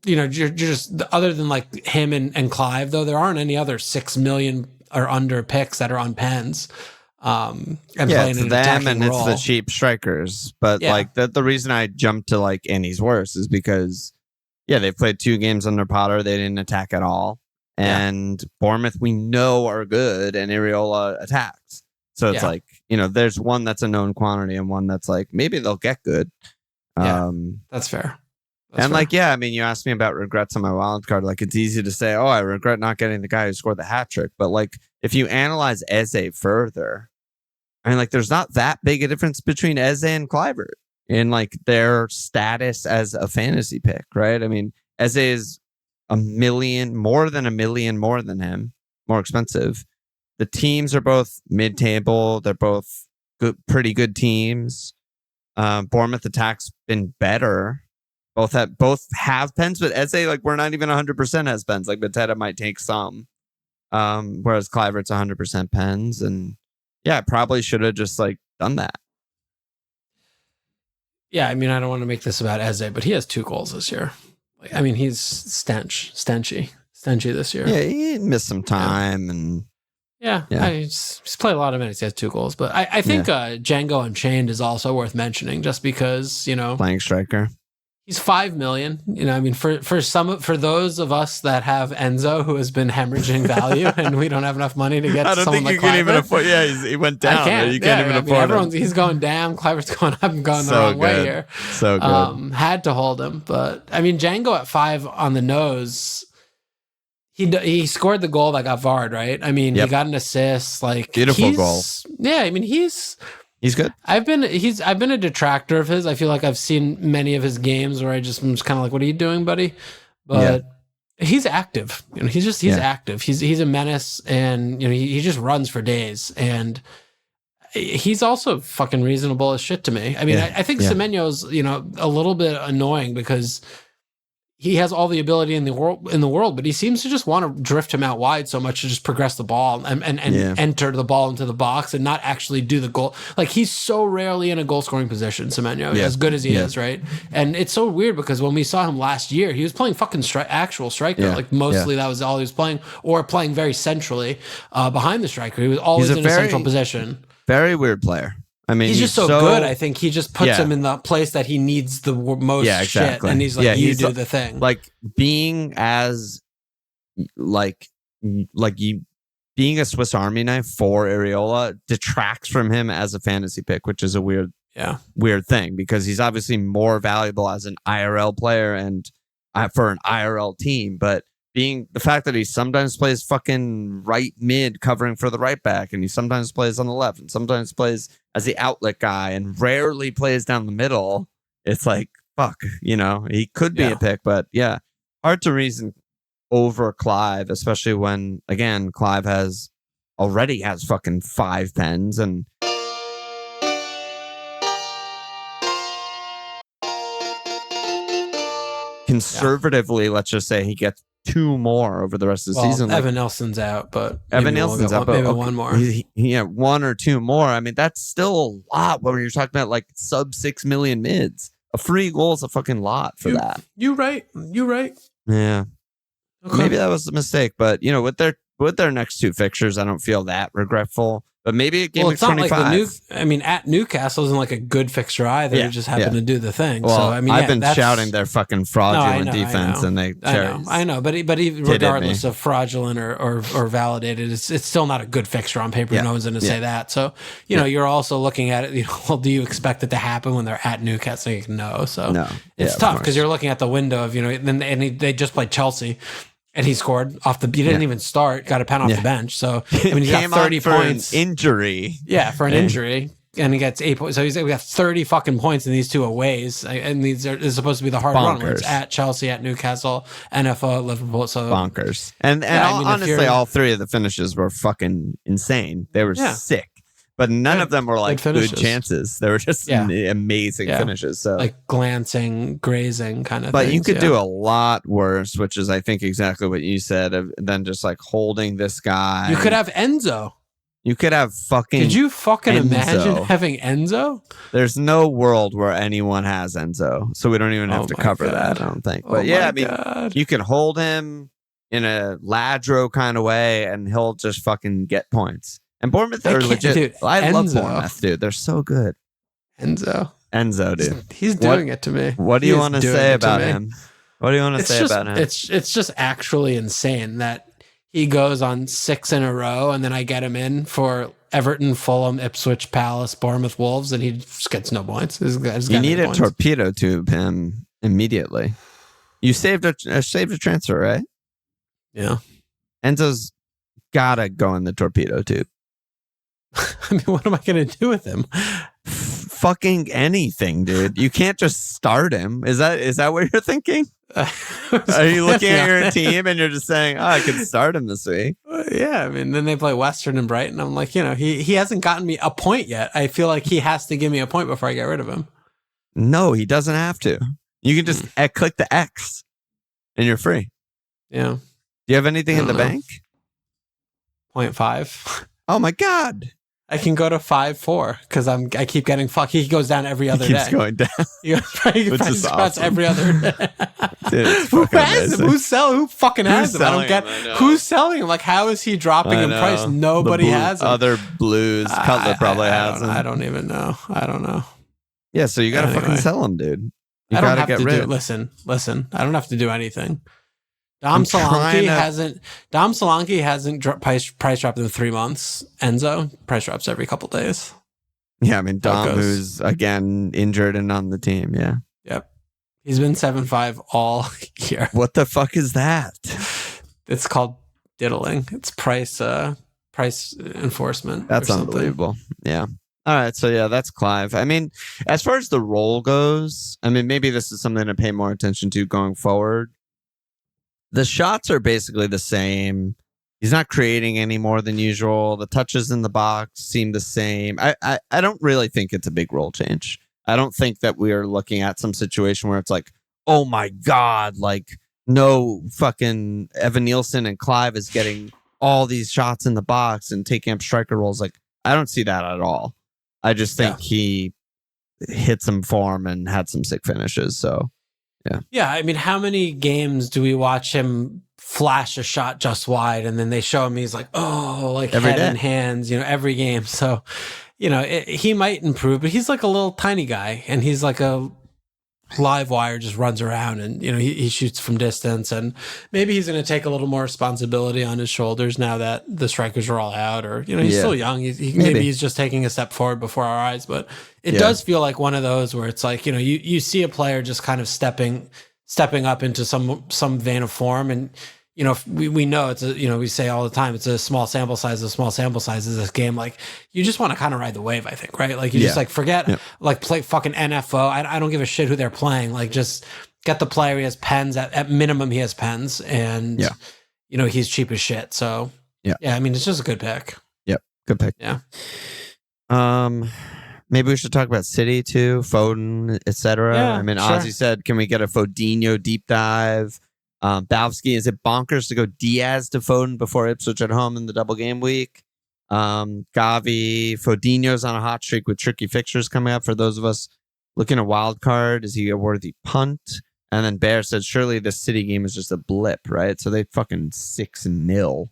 you're just other than like him and Clive, though, there aren't any other 6 million or under picks that are on pens. And playing it's an them and role. It's the cheap strikers. But like the reason I jumped to like Annie's worse is because they've played 2 games under Potter. They didn't attack at all, and Bournemouth we know are good, and Areola attacks. So it's like, there's one that's a known quantity and one that's like, maybe they'll get good. That's fair. I mean, you asked me about regrets on my wild card. Like, it's easy to say, I regret not getting the guy who scored the hat trick. But like, if you analyze Eze further, I mean, like, there's not that big a difference between Eze and Kluivert in like their status as a fantasy pick, right? I mean, Eze is more than $1 million more than him, more expensive. The teams are both mid-table. They're both pretty good teams. Bournemouth attack's been better. Both have pens, but Eze, like, we're not even 100% has pens. Like, Mateta might take some, whereas Kluivert's 100% pens. And I probably should have just like done that. Yeah, I mean, I don't want to make this about Eze, but he has 2 goals this year. Like, I mean, he's stenchy this year. Yeah, he missed some time and. He's played a lot of minutes. He has 2 goals, but I think Django Unchained is also worth mentioning, just because playing striker. He's 5 million. I mean, for those of us that have Enzo, who has been hemorrhaging value, and we don't have enough money to get. I don't think you can even afford. Yeah, he went down. You can't even afford him. He's going down. Kluivert's going up and going the wrong way here. So good. Had to hold him, but I mean, Django at 5 on the nose. He scored the goal that got VAR'd, right? I mean, he got an assist. Like, beautiful goal. Yeah, I mean, he's good. I've been a detractor of his. I feel like I've seen many of his games where I'm just kind of like, what are you doing, buddy? But he's active. He's active. He's a menace, and he just runs for days, and he's also fucking reasonable as shit to me. I mean, I think Semenyo's a little bit annoying because he has all the ability in the world, but he seems to just want to drift him out wide so much to just progress the ball and enter the ball into the box and not actually do the goal. Like, he's so rarely in a goal scoring position, Semenyo, as good as he is, right? And it's so weird because when we saw him last year, he was playing fucking actual striker. Like, mostly that was all he was playing, or playing very centrally behind the striker. He was always in a central position. Very weird player. I mean, he's just so good. I think he just puts him in the place that he needs the most shit, and he's like, you do the thing. Like, being as being a Swiss Army knife for Areola detracts from him as a fantasy pick, which is a weird thing because he's obviously more valuable as an IRL player and for an IRL team. But being the fact that he sometimes plays fucking right mid covering for the right back, and he sometimes plays on the left, and sometimes plays as the outlet guy, and rarely plays down the middle. It's like, fuck, he could be a pick, but yeah, hard to reason over Clive, especially when, again, Clive already has fucking 5 pens, and conservatively, let's just say he gets 2 more over the rest of the season. Evan Nelson's out, but Evan Nelson's out, but maybe one more. 1 or 2 more. I mean, that's still a lot when you're talking about like sub 6 million mids. A free goal is a fucking lot for that. You right. Yeah. Okay. Maybe that was a mistake, but with their next 2 fixtures, I don't feel that regretful. But maybe at game week 25. Like at Newcastle isn't like a good fixture either. It just happened to do the thing. Well, so I mean, I've been shouting their fucking fraudulent defense, and they. I know, but even regardless of fraudulent or validated, it's still not a good fixture on paper. No one's going to say that. So you're also looking at it. Well, do you expect it to happen when they're at Newcastle? No. So no. It's tough because you're looking at the window of they just played Chelsea. And he scored off the. He didn't even start. Got a pen off the bench. So I mean, he got 30 points. An injury. Yeah, for an injury, and he gets 8 points. So we got 30 fucking points in these 2 aways, and these is supposed to be the hard run. It's at Chelsea, at Newcastle, NFL, at Liverpool. So bonkers. And honestly, all 3 of the finishes were fucking insane. They were sick. But none of them were like good chances. They were just amazing finishes. So like glancing, grazing kind of. But things, you could do a lot worse, which is I think exactly what you said. Than just like holding this guy. You could have Enzo. You could have fucking. Could you fucking Enzo. imagine having Enzo? There's no world where anyone has Enzo, so we don't even have to cover that. I don't think. But you can hold him in a Ladro kind of way, and he'll just fucking get points. And Bournemouth are legit. Dude, I love Bournemouth, dude. They're so good. Enzo, dude. He's doing it to me. What do you want to say about him? What do you want to say about him? It's just actually insane that he goes on 6 in a row, and then I get him in for Everton, Fulham, Ipswich, Palace, Bournemouth, Wolves, and he just gets no points. You need a torpedo tube him immediately. You saved a transfer, right? Yeah. Enzo's gotta go in the torpedo tube. I mean, what am I going to do with him? Fucking anything, dude. You can't just start him. Is that what you're thinking? Are you looking at your team and you're just saying, "Oh, I could start him this week"? Yeah, I mean, then they play Western and Brighton. I'm like, he hasn't gotten me a point yet. I feel like he has to give me a point before I get rid of him. No, he doesn't have to. You can just click the X, and you're free. Yeah. Do you have anything in the bank? 0.5. Oh my god. I can go to 5-4 because I keep getting fucked. He goes down every other day. Keeps going down. Which is awesome. Every other day. Dude, who has him? Who fucking has him? I don't get who's selling him. Like, how is he dropping in price? Nobody has him. Other Blues. Cutler probably has him. I don't even know. I don't know. Yeah, so you gotta fucking sell him, dude. You I don't gotta have to do. Listen. I don't have to do anything. Dom Solanke hasn't price dropped in 3 months. Enzo price drops every couple days. Yeah, I mean Dom, who's again injured and on the team. Yeah. Yep. He's been 7.5 all year. What the fuck is that? It's called diddling. It's price enforcement. That's unbelievable. Yeah. All right, so yeah, that's Clive. I mean, as far as the role goes, I mean, maybe this is something to pay more attention to going forward. The shots are basically the same. He's not creating any more than usual. The touches in the box seem the same. I don't really think it's a big role change. I don't think that we are looking at some situation where it's like, oh my God, like no fucking Evan Nielsen and Clive is getting all these shots in the box and taking up striker roles. Like, I don't see that at all. I just think he hit some form and had some sick finishes. So, yeah. Yeah, I mean, how many games do we watch him flash a shot just wide and then they show him he's like, oh, like every head day. And hands, every game. So, he might improve, but he's like a little tiny guy and he's like a live wire, just runs around and, he shoots from distance and maybe he's going to take a little more responsibility on his shoulders now that the strikers are all out or, he's still young. Maybe he's just taking a step forward before our eyes, but it does feel like one of those where it's like, you see a player just kind of stepping up into some vein of form and, we know it's we say all the time, it's a small sample size. A small sample size is this game. Like, you just want to kind of ride the wave, I think, right? Like, you just like forget, like, play fucking NFO. I don't give a shit who they're playing. Like, just get the player. He has pens. At minimum, he has pens, and he's cheap as shit. So I mean, it's just a good pick. Yep, good pick. Yeah. Maybe we should talk about City too, Foden, etc. Yeah, I mean, sure. Ozzy said, can we get a Fodinho deep dive? Balvsky, is it bonkers to go Diaz to Foden before Ipswich at home in the double game week? Gavi, Fodinho's on a hot streak with tricky fixtures coming up. For those of us looking at wild card, is he a worthy punt? And then Bear said, surely the City game is just a blip, right? So they fucking 6-0,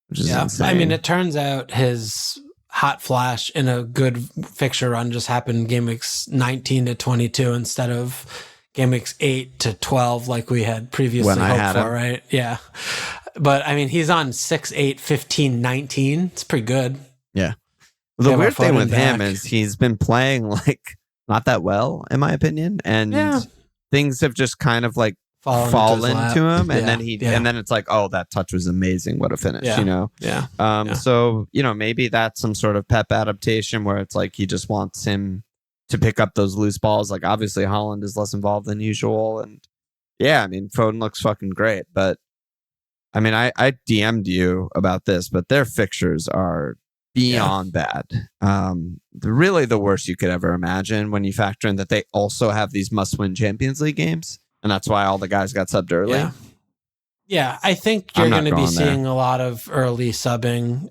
which is insane. I mean, it turns out his hot flash in a good fixture run just happened game weeks 19 to 22 instead of game weeks 8 to 12 like we had previously hoped for, right? Yeah. But I mean, he's on 6, 8, 15, 19. It's pretty good. Yeah. Well, the weird thing with him is he's been playing like not that well, in my opinion. And things have just kind of like fallen to him. And then and then it's like, oh, that touch was amazing. What a finish, So, maybe that's some sort of Pep adaptation where it's like he just wants him to pick up those loose balls. Like, obviously Haaland is less involved than usual. And I mean, Foden looks fucking great. But I mean, I DM'd you about this, but their fixtures are beyond bad. Really the worst you could ever imagine when you factor in that they also have these must-win Champions League games. And that's why all the guys got subbed early. Yeah, I think you're going to be seeing a lot of early subbing,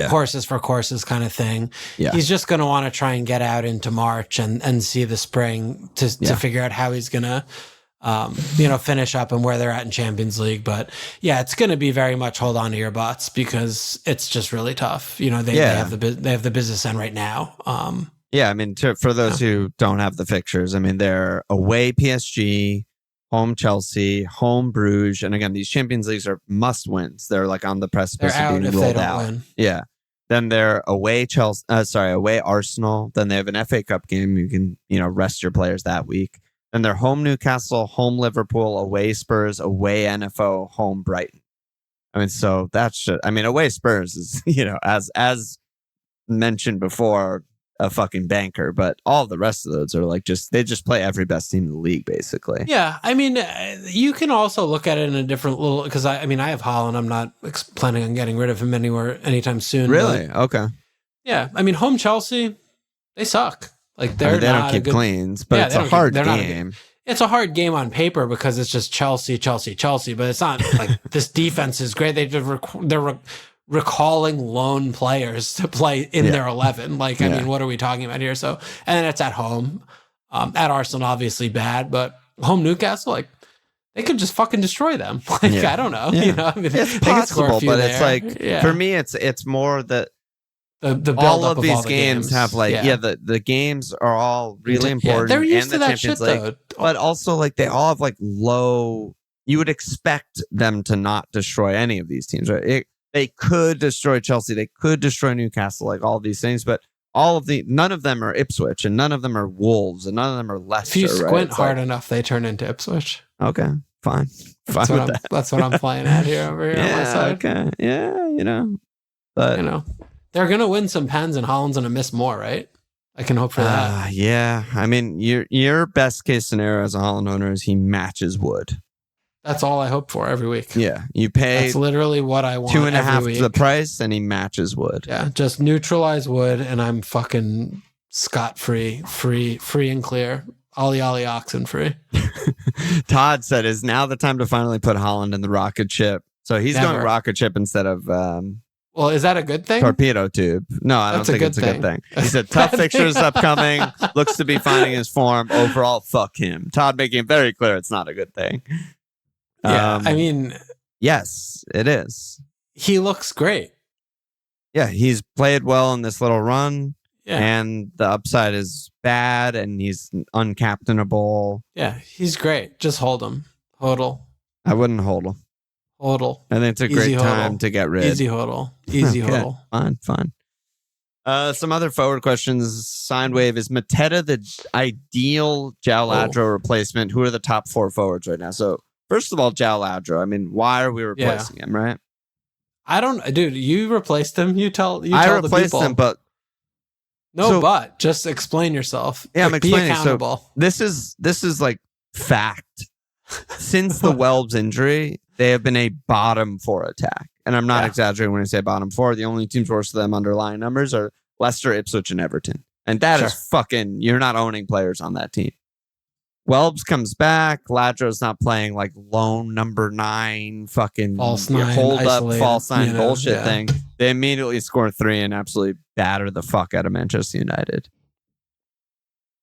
horses for courses kind of thing. Yeah. He's just going to want to try and get out into March and see the spring to figure out how he's going to, finish up and where they're at in Champions League. But it's going to be very much hold on to your butts because it's just really tough. They have the business end right now. I mean, for those who don't have the fixtures, I mean, they're away PSG, home Chelsea, home Bruges, and again, these Champions Leagues are must wins. They're like on the precipice of being rolled out. Win. Yeah. Then they're away away Arsenal. Then they have an FA Cup game. You can rest your players that week. Then they're home Newcastle, home Liverpool, away Spurs, away NFO, home Brighton. I mean, so that's just, I mean, away Spurs is as mentioned before, a fucking banker, but all the rest of those are like they just play every best team in the league, basically. Yeah, I mean, you can also look at it in a different little, because I have Haaland. I'm not planning on getting rid of him anytime soon. Really? Okay. Yeah, I mean, home Chelsea, they suck. Like they don't keep cleans, but it's a hard game. It's a hard game on paper because it's just Chelsea, but it's not like this defense is great. They're recalling lone players to play in their 11. Like, I mean, what are we talking about here? So, and then it's at home. At Arsenal, obviously bad, but home Newcastle, like, they could just fucking destroy them. Like, I don't know. I mean, it's possible, but it's like, for me, it's more that the all of these games have like, the games are all really important. They're used and to the that Champions shit, League, though. but also like they all have like low, you would expect them to not destroy any of these teams, right? They could destroy Chelsea. They could destroy Newcastle, like all these things. But none of them are Ipswich, and none of them are Wolves, and none of them are Leicester. If you squint hard enough, they turn into Ipswich. Okay, fine. That's what I'm playing at here over here on my side. Okay, but they're gonna win some pens, and Haaland's gonna miss more, right? I can hope for that. Yeah, I mean, your best case scenario as a Haaland owner is he matches Wood. That's all I hope for every week. Yeah, you pay. That's literally what I want. 2.5 the price, and he matches Wood. Yeah, just neutralize Wood, and I'm fucking scot-free, free and clear. Ollie oxen free. Todd said, "Is now the time to finally put Haaland in the rocket ship?" So he's going rocket ship instead of. Well, is that a good thing? Torpedo tube. No, I don't think it's a good thing. He said, tough fixtures upcoming. Looks to be finding his form. Overall, fuck him. Todd making it very clear it's not a good thing. Yeah, I mean... Yes, it is. He looks great. Yeah, he's played well in this little run. Yeah. And the upside is bad, and he's uncaptainable. Yeah, he's great. Just hold him. Hodl. I wouldn't hold him. Hodl. I think it's a great time to get rid. Easy hodl. Easy hodl. Fine. Some other forward questions. Soundwave, is Mateta the ideal João Ladro replacement? Who are the top 4 forwards right now? So first of all, João Ladro. I mean, why are we replacing him, right? I don't, dude. You replaced him. You tell I the replaced people. him, but but just explain yourself. Yeah, I'm explaining. Be accountable. So this is like fact. Since the Welbs injury, they have been a bottom 4 attack, and I'm not exaggerating when I say bottom 4. The only teams worse than them underlying numbers are Leicester, Ipswich, and Everton, and that is fucking. You're not owning players on that team. Welbs comes back. Ladro's not playing like lone number 9 fucking false 9, hold isolated, up false 9 bullshit yeah. thing. They immediately score 3 and absolutely batter the fuck out of Manchester United.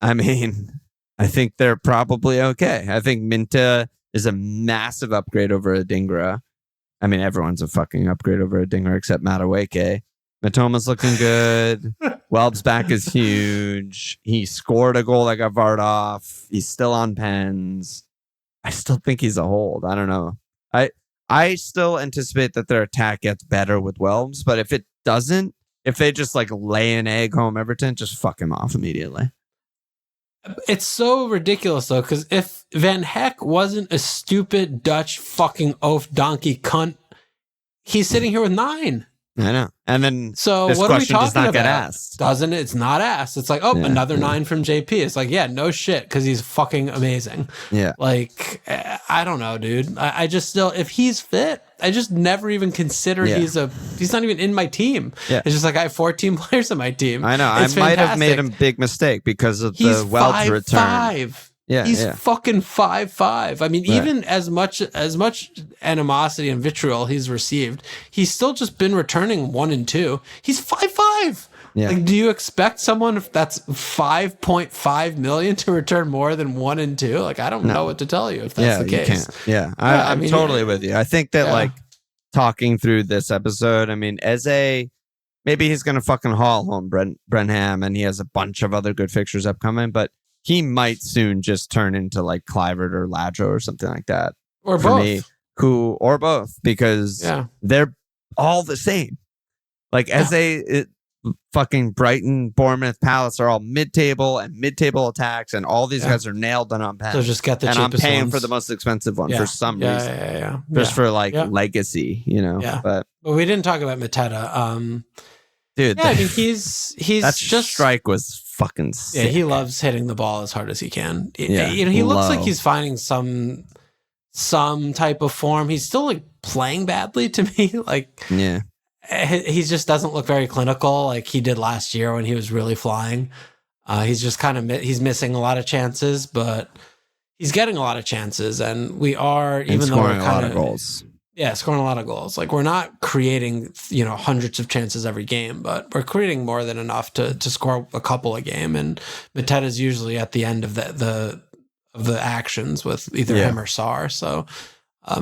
I mean, I think they're probably okay. I think Minta is a massive upgrade over Adingra. I mean, everyone's a fucking upgrade over Adingra except Madueke. Matoma's looking good. Welb's back is huge. He scored a goal that got VAR'd off. He's still on pens. I still think he's a hold. I don't know. I still anticipate that their attack gets better with Welbs, but if it doesn't, if they just like lay an egg home Everton, just fuck him off immediately. It's so ridiculous though, because if Van Heck wasn't a stupid Dutch fucking oaf donkey cunt, he's sitting here with 9. I know. And then so this what are we question talking does not about? get asked. Doesn't it? It's not asked. It's like, another 9 from JP. It's like, yeah, no shit, because he's fucking amazing. Yeah. Like, I don't know, dude. I just still, if he's fit, I just never even consider he's not even in my team. Yeah. It's just like I have 14 players on my team. I know. I might have made a big mistake because of the Welbs return. 5'5". Yeah, he's fucking 5'5". I mean, even as much animosity and vitriol he's received, he's still just been returning 1 and 2. He's 5'5". Yeah. Like, do you expect someone that's 5.5 million to return more than 1 and 2? Like, I don't know what to tell you if that's the case. You can't. Yeah, I'm totally with you. I think that like talking through this episode, I mean, maybe he's gonna fucking haul home Brenham, and he has a bunch of other good fixtures upcoming, but he might soon just turn into like Kluivert or Ladro or something like that. Or both. Or both, because they're all the same. Like fucking Brighton, Bournemouth, Palace are all mid-table and mid-table attacks, and all these guys are nailed on pen. So just get the cheapest ones. And I'm paying ones for the most expensive one for some reason. Yeah. Just for like legacy, you know. Yeah. But we didn't talk about Mateta. Dude, I mean, he's that just strike was fucking sick. Yeah, he loves hitting the ball as hard as he can. He looks like he's finding some type of form. He's still like playing badly to me. Like, he just doesn't look very clinical like he did last year when he was really flying. He's just kind of he's missing a lot of chances, but he's getting a lot of chances, and we are even though we're scoring a lot of goals. Yeah, scoring a lot of goals. Like, we're not creating, hundreds of chances every game, but we're creating more than enough to score a couple a game. And Mateta's usually at the end of the actions with either him or Sarr. So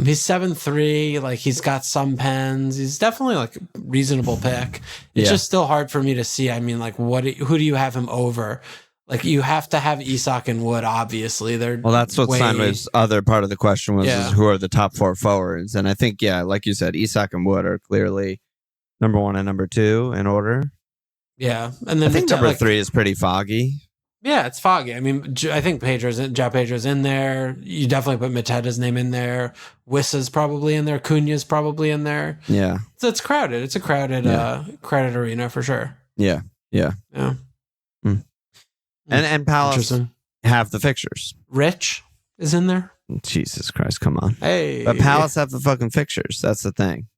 he's 7'3". Like, he's got some pens. He's definitely like a reasonable pick. It's just still hard for me to see. I mean, like, who do you have him over? Like, you have to have Isak and Wood, obviously. That's what Steinway's other part of the question was, is who are the top 4 forwards? And I think, like you said, Isak and Wood are clearly number 1 and number 2 in order. Yeah. And then I think number 3 is pretty foggy. Yeah, it's foggy. I mean, I think Pedro's in there. You definitely put Mateta's name in there. Wissa's probably in there. Cunha's probably in there. Yeah. So it's crowded. It's a crowded arena for sure. Yeah. And Palace have the fixtures. Rich is in there. Jesus Christ, come on. Hey. But Palace have the fucking fixtures. That's the thing.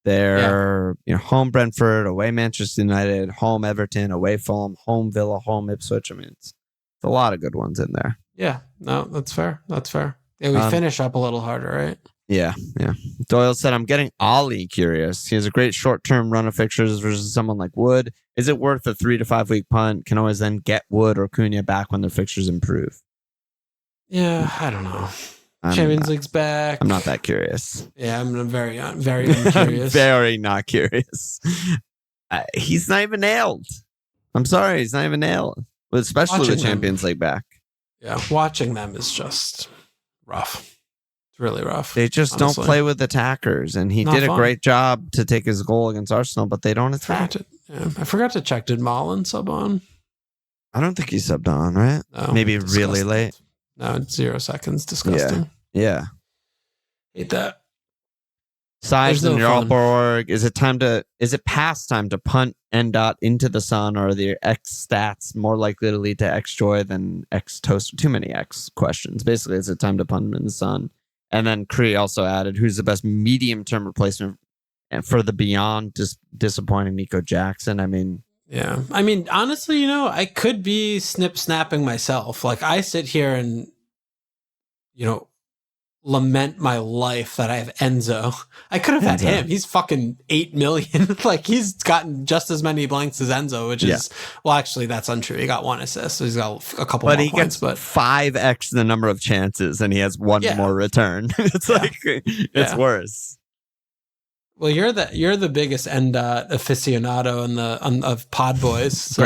They're home Brentford, away Manchester United, home Everton, away Fulham, home Villa, home Ipswich. I mean, it's a lot of good ones in there. Yeah, no, that's fair. Yeah, we finish up a little harder, right? Yeah. Doyle said, I'm getting Ollie curious. He has a great short-term run of fixtures versus someone like Wood. Is it worth a 3 to 5 week punt? Can always then get Wood or Cunha back when their fixtures improve. Yeah, I don't know. Champions League's back. I'm not that curious. Yeah, I'm very uncurious. Very not curious. He's not even nailed. I'm sorry, he's not even nailed. But especially with Champions League back. Yeah, watching them is just rough. It's really rough. They just don't play with attackers, and he did a great job to take his goal against Arsenal, but they don't attack. I forgot to check. Did Malen sub on? I don't think he subbed on, right? No, maybe really late. No, it's 0 seconds. Disgusting. Yeah. Hate that. Sides There's in no your fun. Borg. Is it past time to punt N dot into the sun, or are the X stats more likely to lead to X joy than X toast? Too many X questions. Basically, is it time to punt him in the sun? And then Cree also added, who's the best medium term replacement for the beyond disappointing Nico Jackson? I mean, yeah. I mean, honestly, I could be snapping myself. Like, I sit here and, lament my life that I have Enzo. I could have had him. He's fucking 8 million. Like, he's gotten just as many blanks as Enzo, which is, well, actually, that's untrue. He got 1 assist, so he's got a couple more points. But 5x the number of chances, and he has 1 more return. It's it's worse. Well, you're the biggest aficionado of Pod Boys. So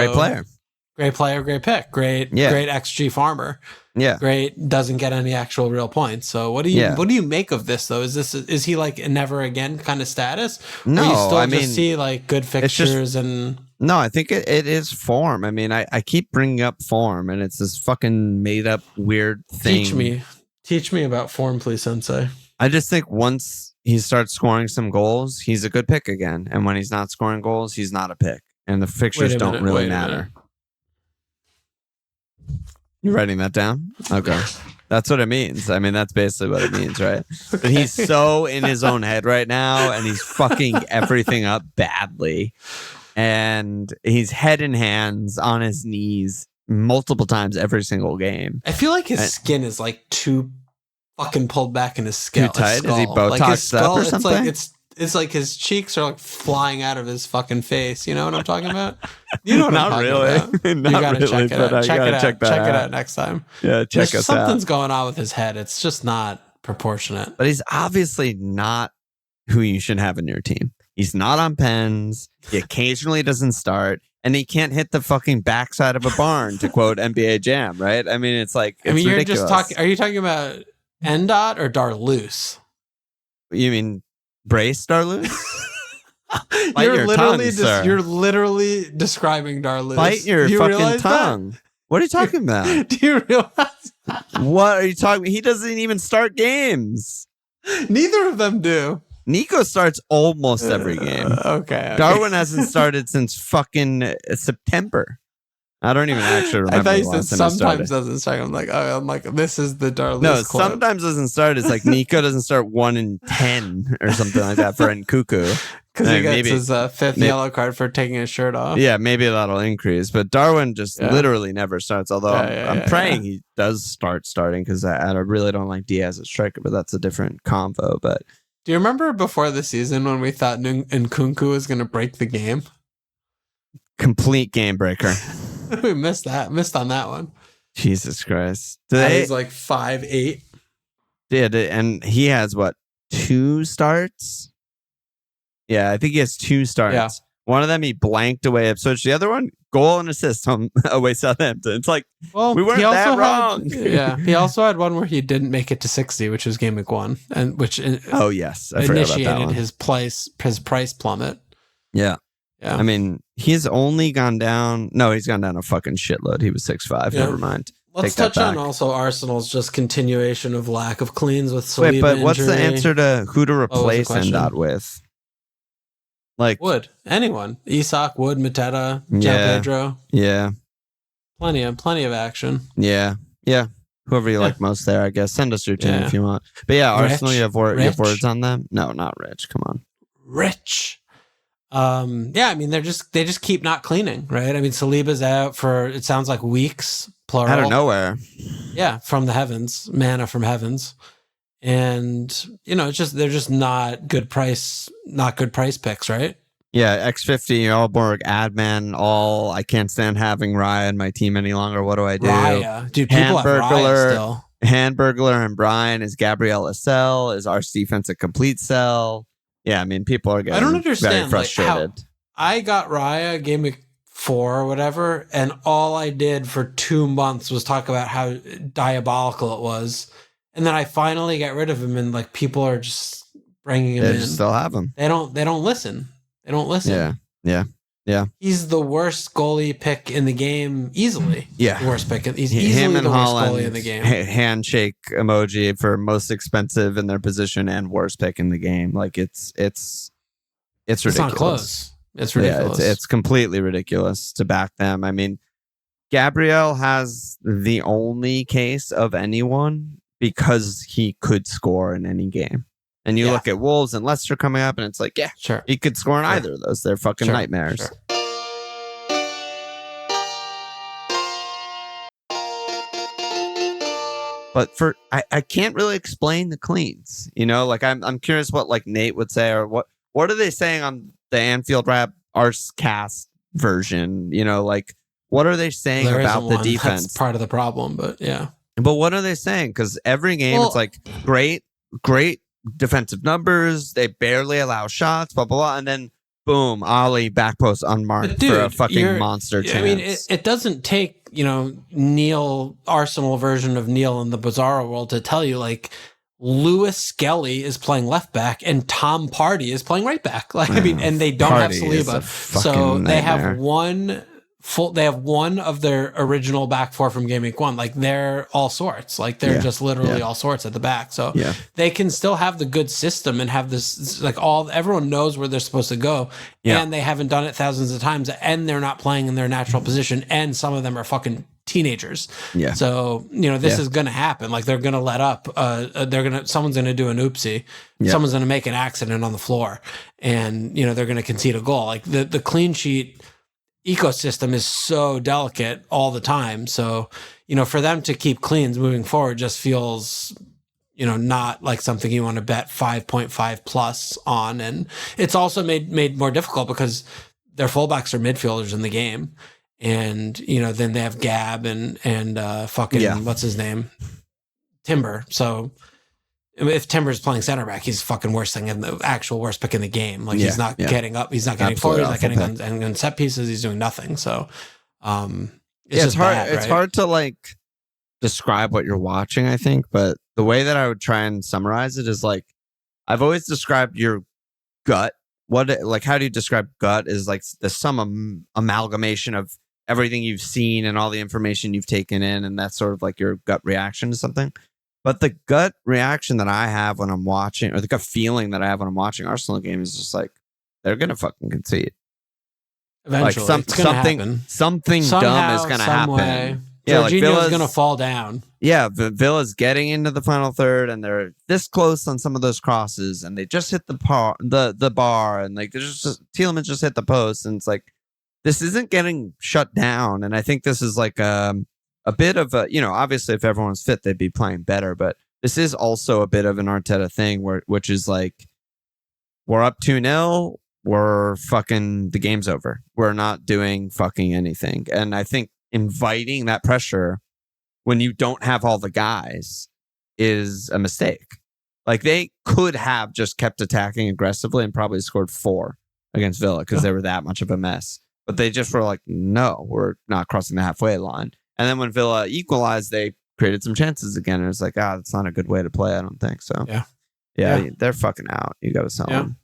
great player, great pick, great XG farmer. Yeah, great. Doesn't get any actual real points. So what do you make of this though? Is he like a never again kind of status? No, or you still just see like good fixtures No, I think it is form. I mean, I keep bringing up form, and it's this fucking made up weird thing. Teach me about form, please, Sensei. I just think once he starts scoring some goals, he's a good pick again, and when he's not scoring goals, he's not a pick, and the fixtures don't really matter. You writing that down? Okay. That's what it means. I mean, that's basically what it means, right? Okay. But he's so in his own head right now, and he's fucking everything up badly. And he's head in hands on his knees multiple times every single game. I feel like his skin is like too fucking pulled back in his skull. Too tight? Is he Botoxed up or something? It's like his cheeks are like flying out of his fucking face. You know what I'm talking about? You know what I'm talking about. You gotta check it out. Check it out next time. Yeah, check us out. Something's going on with his head. It's just not proportionate. But he's obviously not who you should have in your team. He's not on pens. He occasionally doesn't start. And he can't hit the fucking backside of a barn, to quote NBA Jam, right? I mean, it's like, it's you're ridiculous. just talking. Are you talking about N-Dot or Darloose? You mean Brace Darloose? You're literally describing Darloose. Bite your fucking tongue. That? What are you talking about? Do you realize? What are you talking about? He doesn't even start games. Neither of them do. Nico starts almost every game. Okay. Darwin hasn't started since fucking September. I don't even actually remember. I thought you said sometimes doesn't start. I'm like, this is the Darloose. No, quote. Sometimes doesn't start. It's like Nico doesn't start 1 in 10 or something like that for Nkunku. Because he gets his fifth yellow card for taking his shirt off. Yeah, maybe that'll increase. But Darwin just literally never starts. Although I'm praying he does starting because I really don't like Diaz as striker, but that's a different convo. But do you remember before the season when we thought Nkunku was going to break the game? Complete game breaker. We missed on that one. Jesus Christ. He's like 5'8". Yeah, and he has 2 starts? Yeah, I think he has 2 starts. Yeah. One of them he blanked away Ipswich. The other one, goal and assist away Southampton. It's like, we weren't that wrong. He also had one where he didn't make it to 60, which was game week 1, and which yes, I initiated his price plummet. Yeah. Yeah. I mean, he's only gone down. No, he's gone down a fucking shitload. He was 6'5". Yeah. Never mind. Let's touch on also Arsenal's just continuation of lack of cleans with Saliba. Wait, but what's the answer to who to replace N-Dot with? Like Wood. Anyone. Isak, Wood, Mateta, Pedro. Yeah. Plenty of action. Yeah. Yeah. Whoever you like most there, I guess. Send us your team if you want. But yeah, Arsenal, you have words on them? No, not Rich. Come on. Rich. I mean, they just keep not cleaning, right? I mean, Saliba's out for, it sounds like weeks, plural. Out of nowhere. Yeah, from the heavens, manna from heavens. And, it's just, they're just not good price picks, right? Yeah, X50, all Borg, AssMan, I can't stand having Raya in my team any longer. What do I do? Raya. Dude, people have Raya still. Handburglar and Brian. Is Gabriel a sell? Is our defense a complete sell? Yeah, I mean, people are getting very frustrated. I got Raya game week 4 or whatever, and all I did for 2 months was talk about how diabolical it was. And then I finally got rid of him, and like people are just bringing him in. They still have him. They don't listen. They don't listen. Yeah. Yeah. He's the worst goalie pick in the game easily. Yeah. The worst pick. He's easily the worst goalie in the game. Handshake emoji for most expensive in their position and worst pick in the game. Like it's ridiculous. It's not close. It's ridiculous. Yeah, it's completely ridiculous to back them. I mean, Gabriel has the only case of anyone because he could score in any game. And you look at Wolves and Leicester coming up, and it's like, yeah, sure, he could score in either of those. They're fucking nightmares. Sure. But I can't really explain the cleans. You know, like I'm curious what like Nate would say, or what are they saying on the Anfield Rap Arscast version? You know, like what are they saying about the defense? That's part of the problem, but yeah. But what are they saying? Because every game it's like great defensive numbers. They barely allow shots, blah, blah, blah. And then, boom, Ali back post unmarked for a fucking monster chance. I mean, it doesn't take, Neil, Arsenal version of Neil in the Bizarro world to tell you, like, Lewis Skelly is playing left back and Tom Party is playing right back. Like, I mean, and they don't have Saliba. So they have one of their original back four from game week 1. Like they're all sorts. Like they're just literally all sorts at the back. So they can still have the good system and have this, like everyone knows where they're supposed to go. Yeah. And they haven't done it thousands of times and they're not playing in their natural position. And some of them are fucking teenagers. Yeah. So, this is going to happen. Like they're going to let up, someone's going to do an oopsie. Yeah. Someone's going to make an accident on the floor and, they're going to concede a goal. Like the clean sheet ecosystem is so delicate all the time. So, for them to keep cleans moving forward just feels, not like something you want to bet 5.5 plus on. And it's also made more difficult because their fullbacks are midfielders in the game. And, then they have Gab and what's his name? Timber. So if Timber's playing center back, he's fucking worst thing in the actual worst pick in the game. Like he's not getting up, he's not getting forward, he's not getting on set pieces, he's doing nothing. So it's hard. Bad, it's hard to like describe what you're watching, I think, but the way that I would try and summarize it is like I've always described your gut. How do you describe gut is like the sum amalgamation of everything you've seen and all the information you've taken in, and that's sort of like your gut reaction to something. But the gut reaction that I have when I'm watching, or the gut feeling that I have when I'm watching Arsenal game is just like, they're going to fucking concede. Eventually. Like something dumb is going to happen. Way. Yeah, Jorginho's going to fall down. Yeah, Villa's getting into the final third, and they're this close on some of those crosses, and they just hit the bar, and like Tielemans just hit the post, and it's like, this isn't getting shut down. And I think this is like a bit of a, obviously if everyone's fit, they'd be playing better. But this is also a bit of an Arteta thing which is like, we're up 2-0. We're fucking, the game's over. We're not doing fucking anything. And I think inviting that pressure when you don't have all the guys is a mistake. Like they could have just kept attacking aggressively and probably scored 4 against Villa because they were that much of a mess. But they just were like, no, we're not crossing the halfway line. And then when Villa equalized, they created some chances again. And it was like, that's not a good way to play, I don't think. So, yeah. They're fucking out. You got to sell them.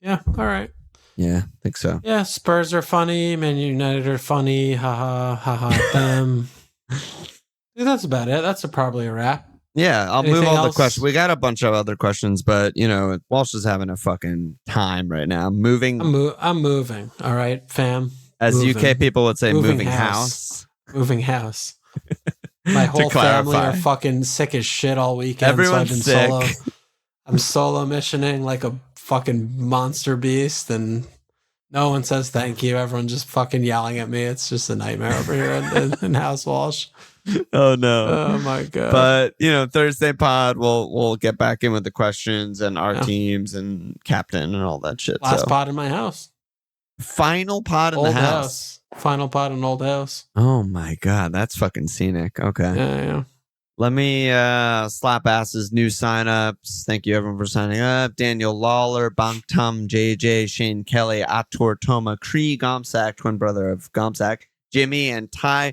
Yeah, all right. Yeah, I think so. Yeah, Spurs are funny. Man United are funny. Ha them. I think that's about it. That's probably a wrap. Yeah, I'll move all the questions. We got a bunch of other questions, but, Walsh is having a fucking time right now. I'm moving. All right, fam. As moving. UK people would say, moving house. Moving house. My whole family are fucking sick as shit all weekend. Everyone's so I've been sick. I'm solo missioning like a fucking monster beast, and no one says thank you. Everyone's just fucking yelling at me. It's just a nightmare over here in House Walsh. Oh no. Oh my god. But Thursday pod we'll get back in with the questions and our teams and captain and all that shit. Last pod in my house. Final pod in the house. Final pod in old house. Oh my god, that's fucking scenic. Okay. Yeah. Let me slap asses new signups. Thank you everyone for signing up. Daniel Lawler, Bantam, JJ, Shane Kelly, Ator Toma, Cree, Gomsak, twin brother of Gomsak, Jimmy and Ty.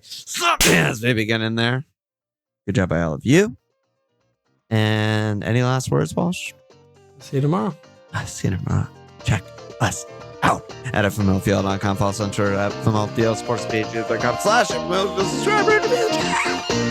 Yes, baby, get in there. Good job by all of you. And any last words, Walsh? See you tomorrow. See you tomorrow. Check us out. at FMLFPL.com. Follow us on Twitter at FMLFPL, sports page, .com/FMLFPL.